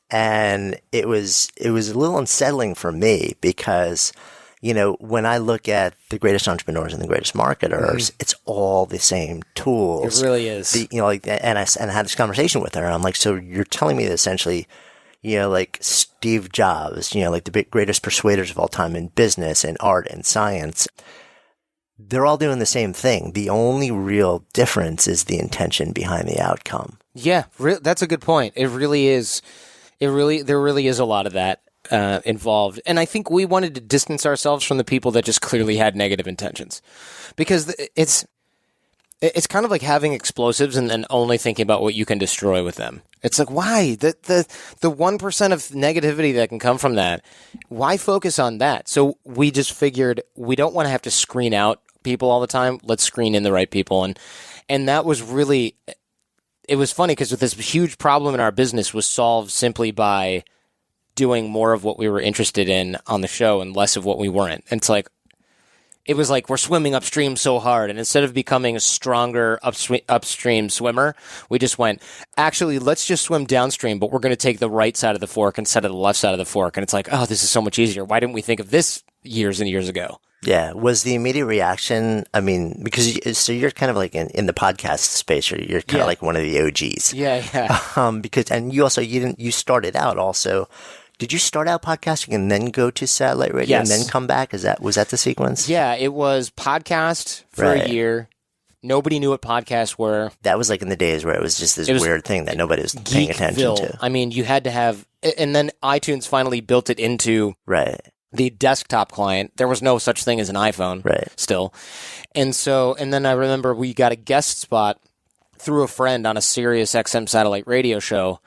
And it was a little unsettling for me because, when I look at the greatest entrepreneurs and the greatest marketers, it's all the same tools. It really is. And I had this conversation with her. And I'm like, so you're telling me that essentially, like Steve Jobs, like the greatest persuaders of all time in business and art and science, they're all doing the same thing. The only real difference is the intention behind the outcome. Yeah, that's a good point. It really is. There really is a lot of that involved. And I think we wanted to distance ourselves from the people that just clearly had negative intentions, because it's kind of like having explosives and then only thinking about what you can destroy with them. It's like, why? The 1% of negativity that can come from that, why focus on that? So we just figured we don't want to have to screen out people all the time. Let's screen in the right people. And that was really... It was funny because this huge problem in our business was solved simply by doing more of what we were interested in on the show and less of what we weren't. And it was like we're swimming upstream so hard, and instead of becoming a stronger upstream swimmer, we just went, actually, let's just swim downstream, but we're going to take the right side of the fork instead of the left side of the fork. And it's like, oh, this is so much easier. Why didn't we think of this years and years ago? Yeah. Was the immediate reaction, I mean, because so you're kind of like in the podcast space, or you're kind of like one of the OGs. Yeah. And you started out also. Did you start out podcasting and then go to satellite radio and then come back? Was that the sequence? Yeah, it was podcast for a year. Nobody knew what podcasts were. That was like in the days where it was just this weird thing that nobody was paying attention to. I mean, you had to have, and then iTunes finally built it into the desktop client. There was no such thing as an iPhone still. And then I remember we got a guest spot through a friend on a Sirius XM satellite radio show.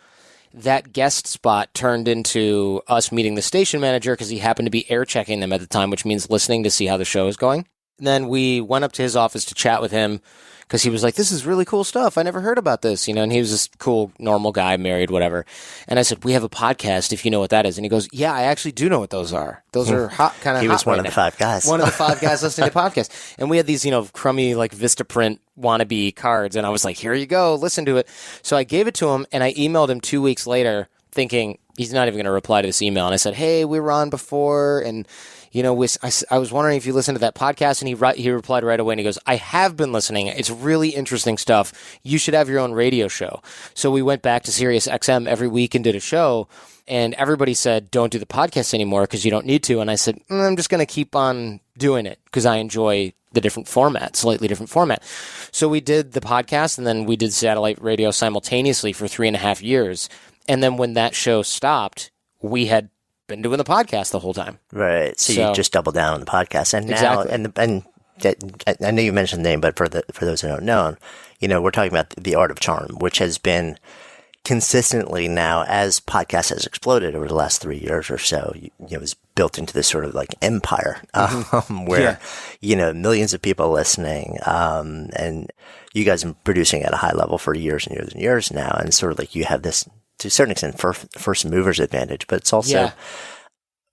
That guest spot turned into us meeting the station manager because he happened to be air checking them at the time, which means listening to see how the show is going. And then we went up to his office to chat with him because he was like, this is really cool stuff. I never heard about this, and he was this cool, normal guy, married, whatever. And I said, we have a podcast if you know what that is. And he goes, yeah, I actually do know what those are. Those are hot, kind of hot. He was one of the 5 guys. One of the 5 guys listening to podcasts. And we had these, crummy, like Vistaprint wannabe cards. And I was like, here you go, listen to it. So I gave it to him, and I emailed him 2 weeks later thinking he's not even going to reply to this email. And I said, hey, we were on before, and I was wondering if you listened to that podcast, and he replied right away, and he goes, I have been listening. It's really interesting stuff. You should have your own radio show. So we went back to Sirius XM every week and did a show, and everybody said, don't do the podcast anymore because you don't need to. And I said, I'm just going to keep on doing it because I enjoy the different format, slightly different format. So we did the podcast, and then we did satellite radio simultaneously for 3.5 years. And then when that show stopped, we had been doing the podcast the whole time. Right. So you just double down on the podcast. And now, exactly. and I know you mentioned the name, but for those who don't know, we're talking about the art of charm, which has been consistently now, as podcast has exploded over the last 3 years or so, is built into this sort of like empire, where, millions of people listening, and you guys have been producing at a high level for years and years and years now. And sort of like you have this, to a certain extent, first mover's advantage, but it's also,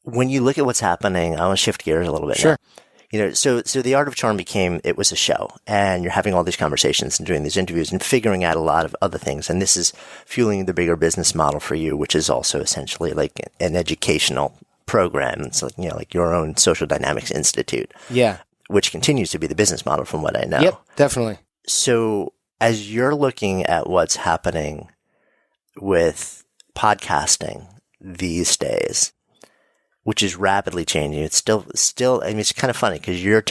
when you look at what's happening, I want to shift gears a little bit. Sure. Now. So the art of charm it was a show, and you're having all these conversations and doing these interviews and figuring out a lot of other things. And this is fueling the bigger business model for you, which is also essentially like an educational program. It's like, like your own Social Dynamics Institute. Yeah. Which continues to be the business model from what I know. Yep, definitely. So as you're looking at what's happening with podcasting these days, which is rapidly changing, it's still, I mean, it's kind of funny because you're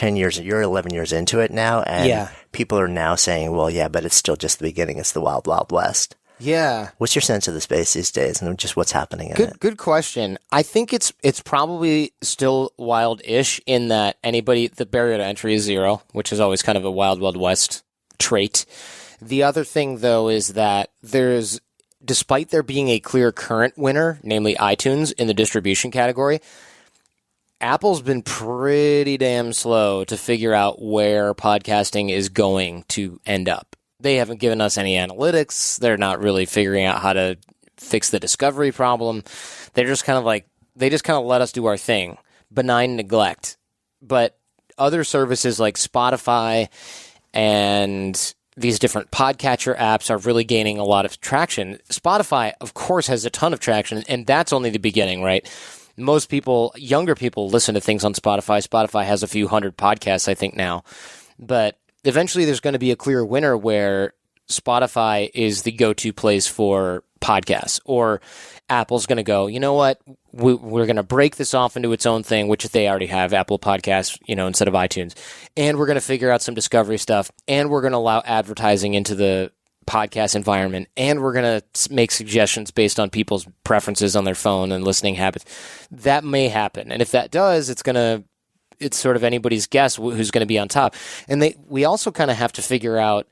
11 years into it now, and people are now saying, well, yeah, but it's still just the beginning. It's the wild, wild west. Yeah. What's your sense of the space these days and just what's happening in it? Good question. I think it's probably still wild-ish in that the barrier to entry is 0, which is always kind of a wild, wild west trait. The other thing, though, is that despite there being a clear current winner, namely iTunes, in the distribution category, Apple's been pretty damn slow to figure out where podcasting is going to end up. They haven't given us any analytics. They're not really figuring out how to fix the discovery problem. They're just kind of let us do our thing. Benign neglect. But other services like Spotify and these different podcatcher apps are really gaining a lot of traction. Spotify, of course, has a ton of traction, and that's only the beginning, right? Most people, younger people, listen to things on Spotify. Spotify has a few hundred podcasts, I think, now. But eventually there's going to be a clear winner where Spotify is the go-to place for podcasts, or Apple's going to go, you know what, we're going to break this off into its own thing, which they already have, Apple Podcasts, instead of iTunes, and we're going to figure out some discovery stuff, and we're going to allow advertising into the podcast environment, and we're going to make suggestions based on people's preferences on their phone and listening habits. That may happen, and if that does, it's sort of anybody's guess who's going to be on top. And we also kind of have to figure out,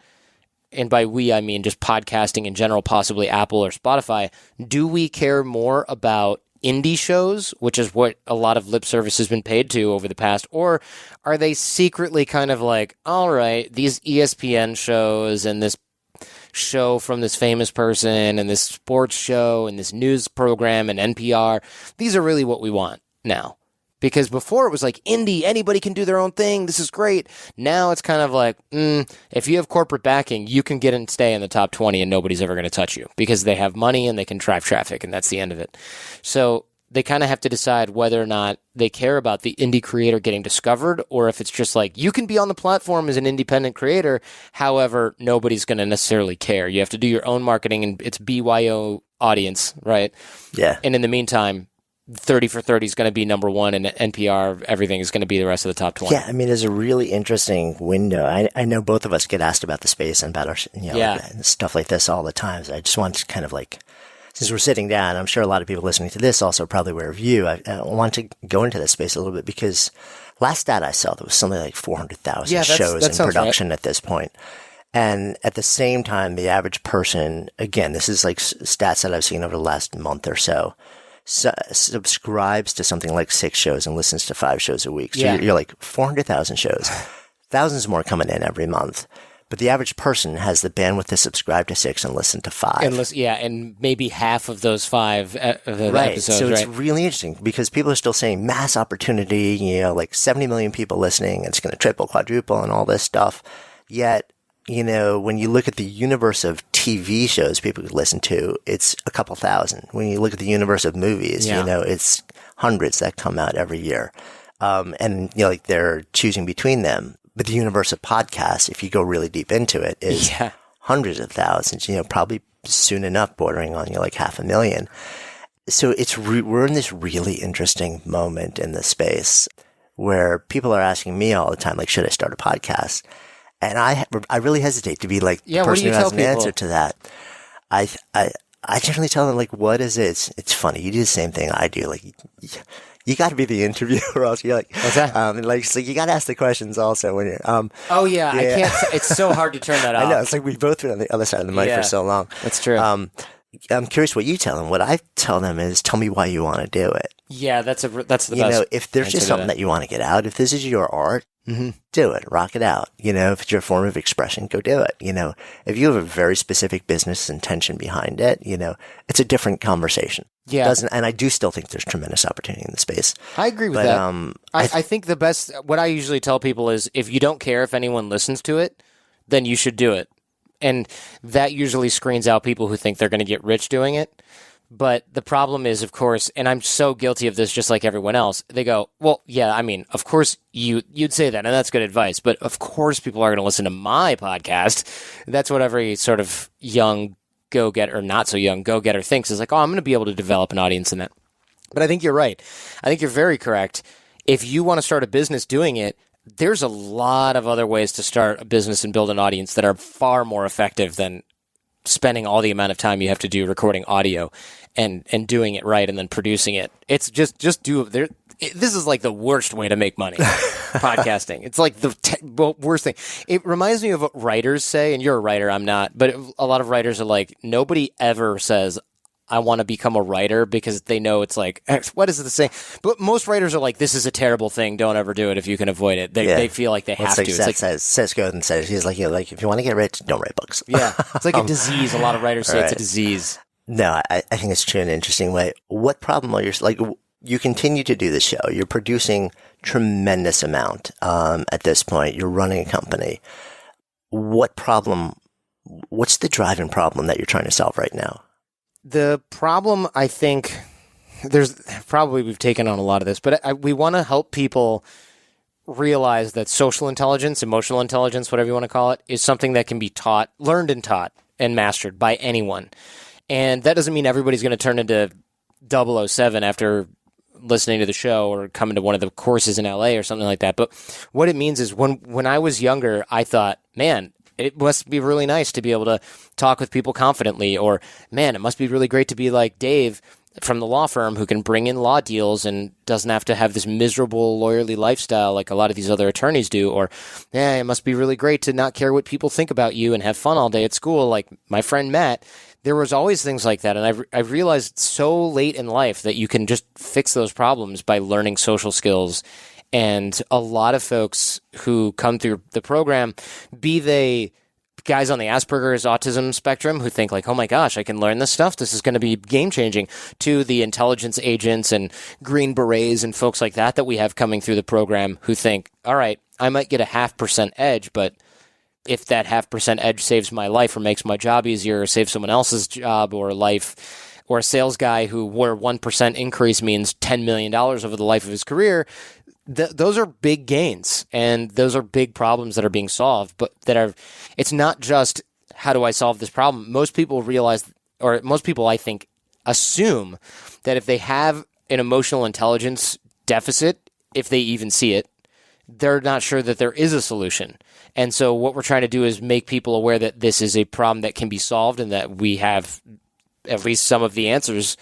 and by we, I mean just podcasting in general, possibly Apple or Spotify, do we care more about indie shows, which is what a lot of lip service has been paid to over the past, or are they secretly kind of like, all right, these ESPN shows and this show from this famous person and this sports show and this news program and NPR, these are really what we want now? Because before it was like indie, anybody can do their own thing. This is great. Now it's kind of like, if you have corporate backing, you can get and stay in the top 20 and nobody's ever going to touch you because they have money and they can drive traffic, and that's the end of it. So they kind of have to decide whether or not they care about the indie creator getting discovered, or if it's just like, you can be on the platform as an independent creator. However, nobody's going to necessarily care. You have to do your own marketing, and it's BYO audience, right? Yeah. And in the meantime, 30 for 30 is going to be number one, and NPR, everything is going to be the rest of the top 20. Yeah, I mean, there's a really interesting window. I know both of us get asked about the space and about our, like, stuff like this all the time. So I just want to kind of like, since we're sitting down, I'm sure a lot of people listening to this also probably aware of you. I want to go into this space a little bit because last stat I saw, there was something like 400,000 shows in production at this point. And at the same time, the average person, again, this is like stats that I've seen over the last month or so, subscribes to something like 6 shows and listens to 5 shows a week. So you're like 400,000 shows, thousands more coming in every month. But the average person has the bandwidth to subscribe to 6 and listen to 5. And maybe half of those 5 episodes. So it's really interesting because people are still saying mass opportunity, like 70 million people listening, and it's going to triple, quadruple, and all this stuff. Yet, when you look at the universe of TV shows people could listen to, it's a couple thousand. When you look at the universe of movies, it's hundreds that come out every year. and like they're choosing between them. But the universe of podcasts, if you go really deep into it, is hundreds of thousands. Probably soon enough bordering on like 500,000. So we're in this really interesting moment in the space where people are asking me all the time, like, should I start a podcast? And I really hesitate to be like the person who has an answer to that. I generally tell them, like, what is it? It's funny. You do the same thing I do. Like, you got to be the interviewer, or else you're like, what's that? So you got to ask the questions also when you're. Oh yeah, I can't. It's so hard to turn that off. I know. It's like we've both been on the other side of the mic for so long. That's true. I'm curious what you tell them. What I tell them is, tell me why you want to do it. Yeah, that's the best. If there's just something that you want to get out, if this is your art, do it, rock it out. If it's your form of expression, go do it. If you have a very specific business intention behind it, it's a different conversation. Yeah. And I do still think there's tremendous opportunity in the space. I agree with that. I think the best, what I usually tell people is, if you don't care if anyone listens to it, then you should do it. And that usually screens out people who think they're going to get rich doing it. But the problem is, of course, and I'm so guilty of this just like everyone else, they go, well, yeah, I mean, of course you'd say that, and that's good advice, but of course people are going to listen to my podcast. That's what every sort of young go-getter, or not so young go-getter thinks, is like, oh, I'm going to be able to develop an audience in that. But I think you're right. I think you're very correct. If you want to start a business doing it, there's a lot of other ways to start a business and build an audience that are far more effective than spending all the amount of time you have to do recording audio and doing it right and then producing it. It's just do there. This is like the worst way to make money, podcasting. It's like the worst thing. It reminds me of what writers say, and you're a writer, I'm not, but a lot of writers are like, nobody ever says, I want to become a writer, because they know it's like, what is it saying? But most writers are like, this is a terrible thing. Don't ever do it if you can avoid it. They feel like they have to. It's like Seth Godin says, he's like, if you want to get rich, don't write books. Yeah, it's like a disease. A lot of writers say it's a disease. No, I think it's true in an interesting way. What problem are you continue to do the show. You're producing tremendous amount at this point. You're running a company. What's the driving problem that you're trying to solve right now? The problem, I think, we've taken on a lot of this, but we want to help people realize that social intelligence, emotional intelligence, whatever you want to call it, is something that can be learned and taught and mastered by anyone. And that doesn't mean everybody's going to turn into 007 after listening to the show or coming to one of the courses in LA or something like that. But what it means is, when I was younger, I thought, man, it must be really nice to be able to talk with people confidently, or, man, it must be really great to be like Dave from the law firm who can bring in law deals and doesn't have to have this miserable lawyerly lifestyle like a lot of these other attorneys do. Or, yeah, it must be really great to not care what people think about you and have fun all day at school like my friend Matt. There was always things like that, and I've realized so late in life that you can just fix those problems by learning social skills. And a lot of folks who come through the program, be they guys on the Asperger's autism spectrum who think like, oh my gosh, I can learn this stuff, this is going to be game-changing, to the intelligence agents and Green Berets and folks like that we have coming through the program who think, all right, I might get a 0.5% edge, but if that 0.5% edge saves my life or makes my job easier or saves someone else's job or life, or a sales guy where 1% increase means $10 million over the life of his career, those are big gains, and those are big problems that are being solved, but it's not just, how do I solve this problem? Most people realize, or most people, I think, assume that if they have an emotional intelligence deficit, if they even see it, they're not sure that there is a solution. And so what we're trying to do is make people aware that this is a problem that can be solved, and that we have at least some of the answers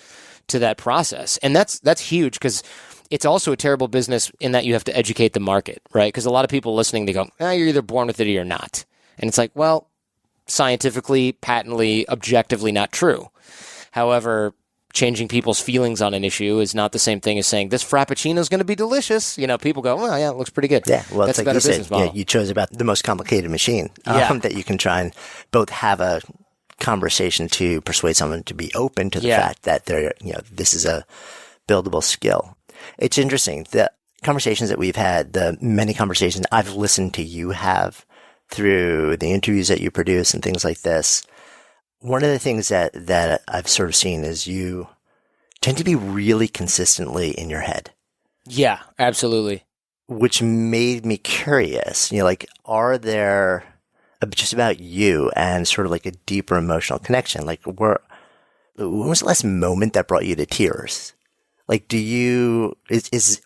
to that process. And that's huge, because it's also a terrible business in that you have to educate the market, right? Because a lot of people listening, they go, you're either born with it or you're not. And it's like, well, scientifically, patently, objectively not true. However, changing people's feelings on an issue is not the same thing as saying this frappuccino is going to be delicious. People go, well, yeah, it looks pretty good. Yeah, well, that's it's a like better you business said, model. you chose about the most complicated machine that you can try and both have a conversation to persuade someone to be open to the fact that this is a buildable skill. It's interesting. The conversations that we've had, the many conversations I've listened to you have through the interviews that you produce and things like this, one of the things that I've sort of seen is you tend to be really consistently in your head. Yeah, absolutely. which made me curious. Like, are there just about you and sort of like a deeper emotional connection? Like, when was the last moment that brought you to tears? Like, is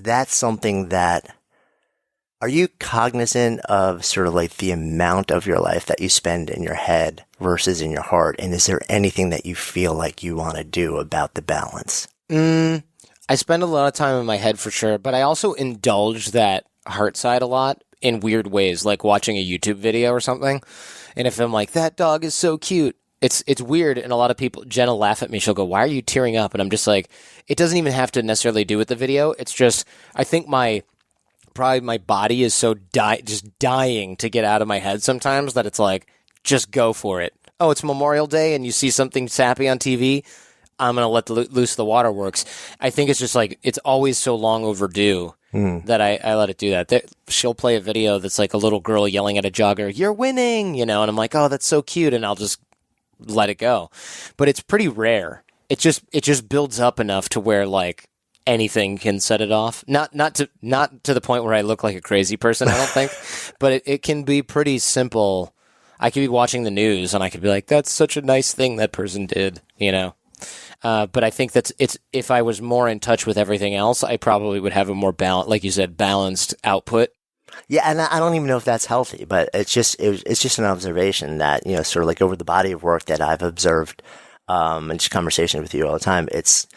that something that, are you cognizant of sort of like the amount of your life that you spend in your head versus in your heart? And is there anything that you feel like you want to do about the balance? I spend a lot of time in my head for sure, but I also indulge that heart side a lot in weird ways, like watching a YouTube video or something. And if I'm like, that dog is so cute, it's weird. And a lot of people, Jen will laugh at me. She'll go, why are you tearing up? And I'm just like, it doesn't even have to necessarily do with the video. It's just, I think probably my body is so just dying to get out of my head sometimes that it's like, just go for it. Oh, it's Memorial Day and you see something sappy on TV. I'm going to let loose the waterworks. I think it's just like, it's always so long overdue that I let it do that. She'll play a video that's like a little girl yelling at a jogger, you're winning, and I'm like, oh, that's so cute. And I'll just let it go. But it's pretty rare. It just builds up enough to where like, anything can set it off. Not to the point where I look like a crazy person, I don't think, but it can be pretty simple. I could be watching the news and I could be like, that's such a nice thing that person did, But I think if I was more in touch with everything else, I probably would have a more like you said, balanced output. Yeah, and I don't even know if that's healthy, but it's just an observation that, sort of like over the body of work that I've observed, and just conversation with you all the time, it's,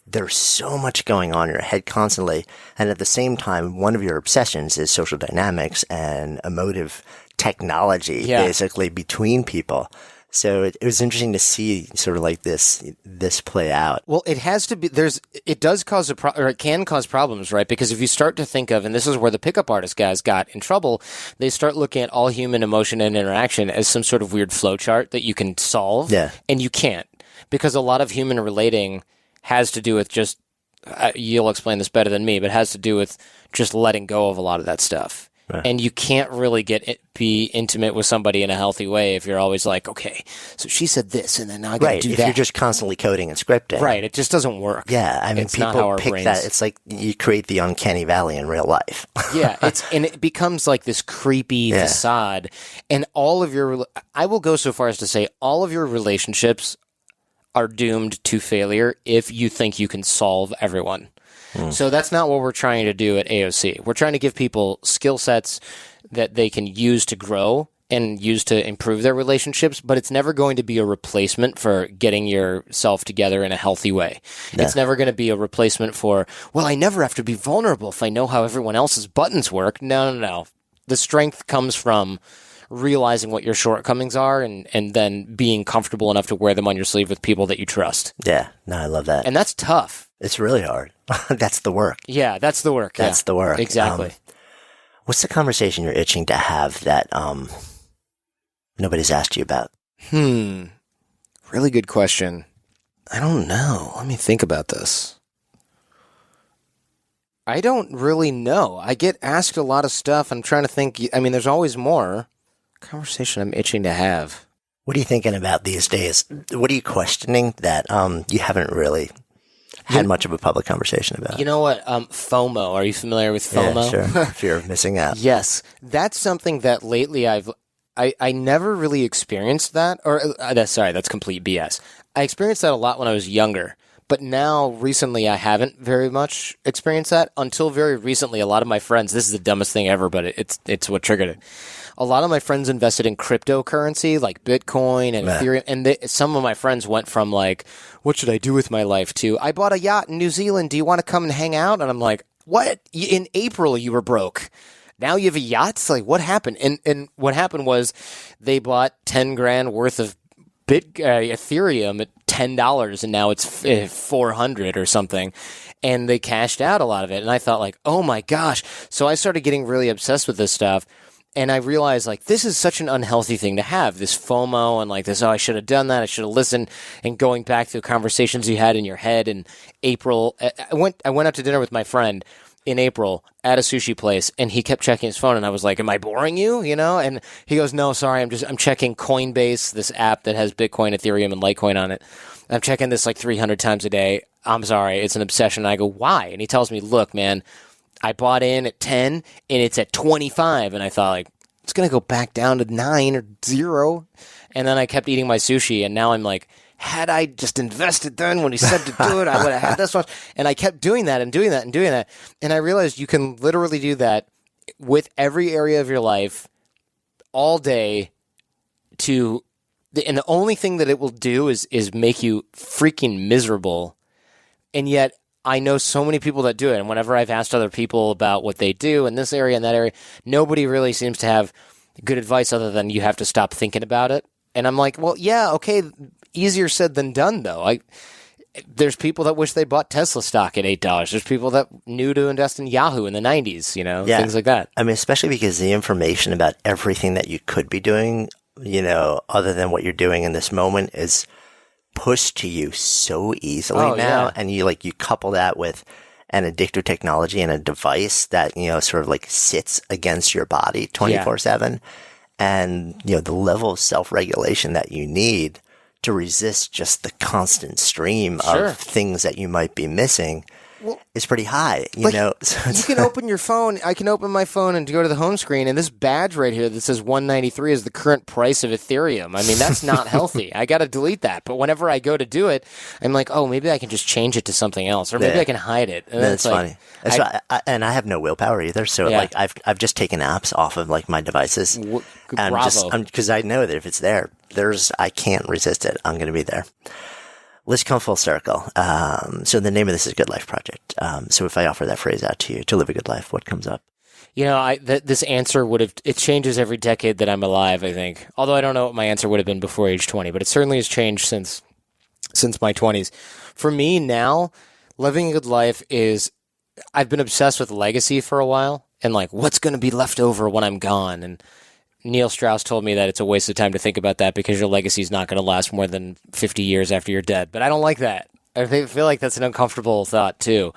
there's so much going on in your head constantly. And at the same time, one of your obsessions is social dynamics and emotive technology, basically between people. So it was interesting to see sort of like this play out. Well, it has to be, it does cause or it can cause problems, right? Because if you start to think of, and this is where the pickup artist guys got in trouble, they start looking at all human emotion and interaction as some sort of weird flowchart that you can solve. Yeah. And you can't, because a lot of human relating has to do with just, you'll explain this better than me, but has to do with just letting go of a lot of that stuff. Right. And you can't really be intimate with somebody in a healthy way if you're always like, okay, so she said this, and then I got to do that. Right, if you're just constantly coding and scripting. Right, it just doesn't work. Yeah, I mean, it's people pick that. It's like you create the uncanny valley in real life. Yeah, and it becomes like this creepy facade. And I will go so far as to say all of your relationships are doomed to failure if you think you can solve everyone. So that's not what we're trying to do at AOC. We're trying to give people skill sets that they can use to grow and use to improve their relationships, but it's never going to be a replacement for getting yourself together in a healthy way. Yeah. It's never going to be a replacement for, well, I never have to be vulnerable if I know how everyone else's buttons work. No. The strength comes from realizing what your shortcomings are and then being comfortable enough to wear them on your sleeve with people that you trust. Yeah, no, I love that. And that's tough. It's really hard. That's the work. Yeah, that's the work. That's the work. Exactly. What's the conversation you're itching to have that nobody's asked you about? Really good question. I don't know. Let me think about this. I don't really know. I get asked a lot of stuff. I'm trying to think. I mean, there's always more. Conversation I'm itching to have. What are you thinking about these days? What are you questioning that you haven't really had much of a public conversation about? You know what? FOMO. Are you familiar with FOMO? Yeah, sure. Fear of missing out. Yes. That's something that lately I never really experienced that. Or that's complete BS. I experienced that a lot when I was younger. But now, recently, I haven't very much experienced that. Until very recently, a lot of my friends, this is the dumbest thing ever, but it's what triggered it. A lot of my friends invested in cryptocurrency, like Bitcoin and Ethereum. And some of my friends went from like, what should I do with my life to, I bought a yacht in New Zealand. Do you want to come and hang out? And I'm like, what? In April, you were broke. Now you have a yacht? It's like, what happened? And what happened was they bought 10 grand worth of Ethereum at $10 and now it's 400 or something. And they cashed out a lot of it. And I thought like, oh my gosh. So I started getting really obsessed with this stuff. And I realized, like, this is such an unhealthy thing to have, this FOMO and, like, this, oh, I should have done that, I should have listened, and going back to the conversations you had in your head in April. I went out to dinner with my friend in April at a sushi place, and he kept checking his phone, and I was like, am I boring you, And he goes, no, sorry, I'm checking Coinbase, this app that has Bitcoin, Ethereum, and Litecoin on it. I'm checking this, like, 300 times a day. I'm sorry, it's an obsession. And I go, why? And he tells me, look, man, I bought in at 10 and it's at 25. And I thought, like, it's going to go back down to 9 or 0. And then I kept eating my sushi. And now I'm like, had I just invested then when he said to do it, I would have had this much. And I kept doing that and doing that and doing that. And I realized you can literally do that with every area of your life all day and the only thing that it will do is make you freaking miserable. And yet I know so many people that do it. And whenever I've asked other people about what they do in this area and that area, nobody really seems to have good advice other than you have to stop thinking about it. And I'm like, well, yeah, okay, easier said than done, though. There's people that wish they bought Tesla stock at $8. There's people that knew to invest in Yahoo in the 90s, things like that. I mean, especially because the information about everything that you could be doing, other than what you're doing in this moment is pushed to you so easily now. Yeah. And you couple that with an addictive technology and a device that, sort of like sits against your body 24/7. And, the level of self-regulation that you need to resist just the constant stream of things that you might be missing is pretty high, you know. You can open your phone. I can open my phone and go to the home screen, and this badge right here that says 193 is the current price of Ethereum. I mean, that's not healthy. I got to delete that. But whenever I go to do it, I'm like, oh, maybe I can just change it to something else, or maybe I can hide it. And that's funny. And I have no willpower either. So I've just taken apps off of my devices. Because I know that if it's there, I can't resist it. I'm going to be there. Let's come full circle. So the name of this is Good Life Project. So if I offer that phrase out to you, to live a good life, what comes up? This answer it changes every decade that I'm alive, I think. Although I don't know what my answer would have been before age 20, but it certainly has changed since my 20s. For me now, living a good life I've been obsessed with legacy for a while and what's going to be left over when I'm gone. And Neil Strauss told me that it's a waste of time to think about that because your legacy is not going to last more than 50 years after you're dead. But I don't like that. I feel like that's an uncomfortable thought too,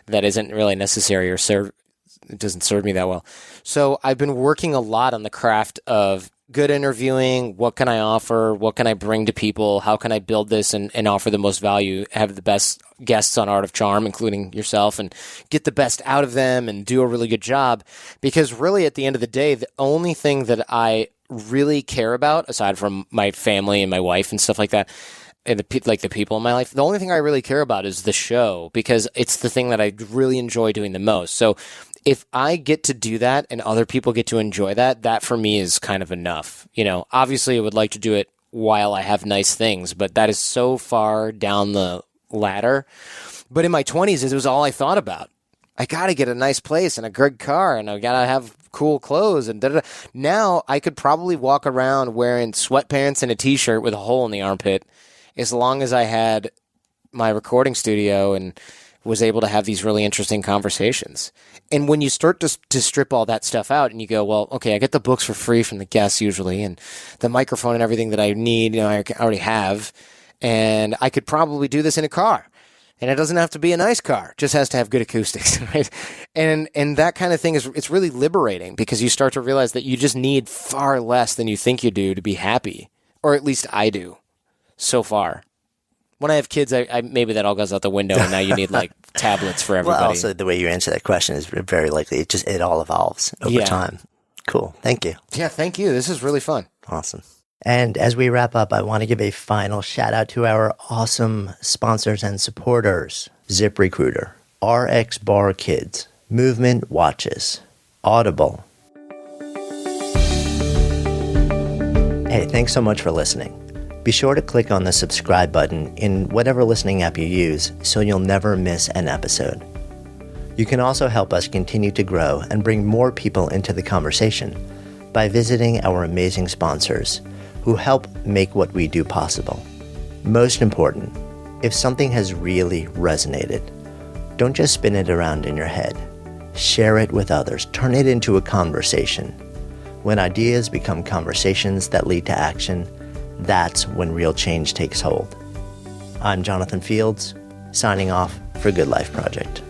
that isn't really necessary or it doesn't serve me that well. So I've been working a lot on the craft of good interviewing. What can I offer? What can I bring to people? How can I build this and offer the most value, have the best guests on Art of Charm, including yourself, and get the best out of them and do a really good job? Because really, at the end of the day, the only thing that I really care about, aside from my family and my wife and stuff like that, and the people in my life, the only thing I really care about is the show, because it's the thing that I really enjoy doing the most. So if I get to do that and other people get to enjoy that for me is kind of enough. Obviously I would like to do it while I have nice things, but that is so far down the ladder. But in my 20s, it was all I thought about. I got to get a nice place and a good car, and I got to have cool clothes and da-da-da. Now I could probably walk around wearing sweatpants and a t-shirt with a hole in the armpit as long as I had my recording studio and was able to have these really interesting conversations. And when you start to strip all that stuff out and you go, well, okay, I get the books for free from the guests usually, and the microphone and everything that I need, I already have, and I could probably do this in a car. And it doesn't have to be a nice car; it just has to have good acoustics, right? And that kind of thing it's really liberating, because you start to realize that you just need far less than you think you do to be happy, or at least I do, so far. When I have kids, I maybe that all goes out the window, and now you need tablets for everybody. Well, also the way you answer that question is very likely it all evolves over time. Cool. Thank you. Yeah, thank you. This is really fun. Awesome. And as we wrap up, I want to give a final shout out to our awesome sponsors and supporters: ZipRecruiter, RX Bar Kids, Movement Watches, Audible. Hey, thanks so much for listening. Be sure to click on the subscribe button in whatever listening app you use so you'll never miss an episode. You can also help us continue to grow and bring more people into the conversation by visiting our amazing sponsors who help make what we do possible. Most important, if something has really resonated, don't just spin it around in your head. Share it with others. Turn it into a conversation. When ideas become conversations that lead to action, that's when real change takes hold. I'm Jonathan Fields, signing off for Good Life Project.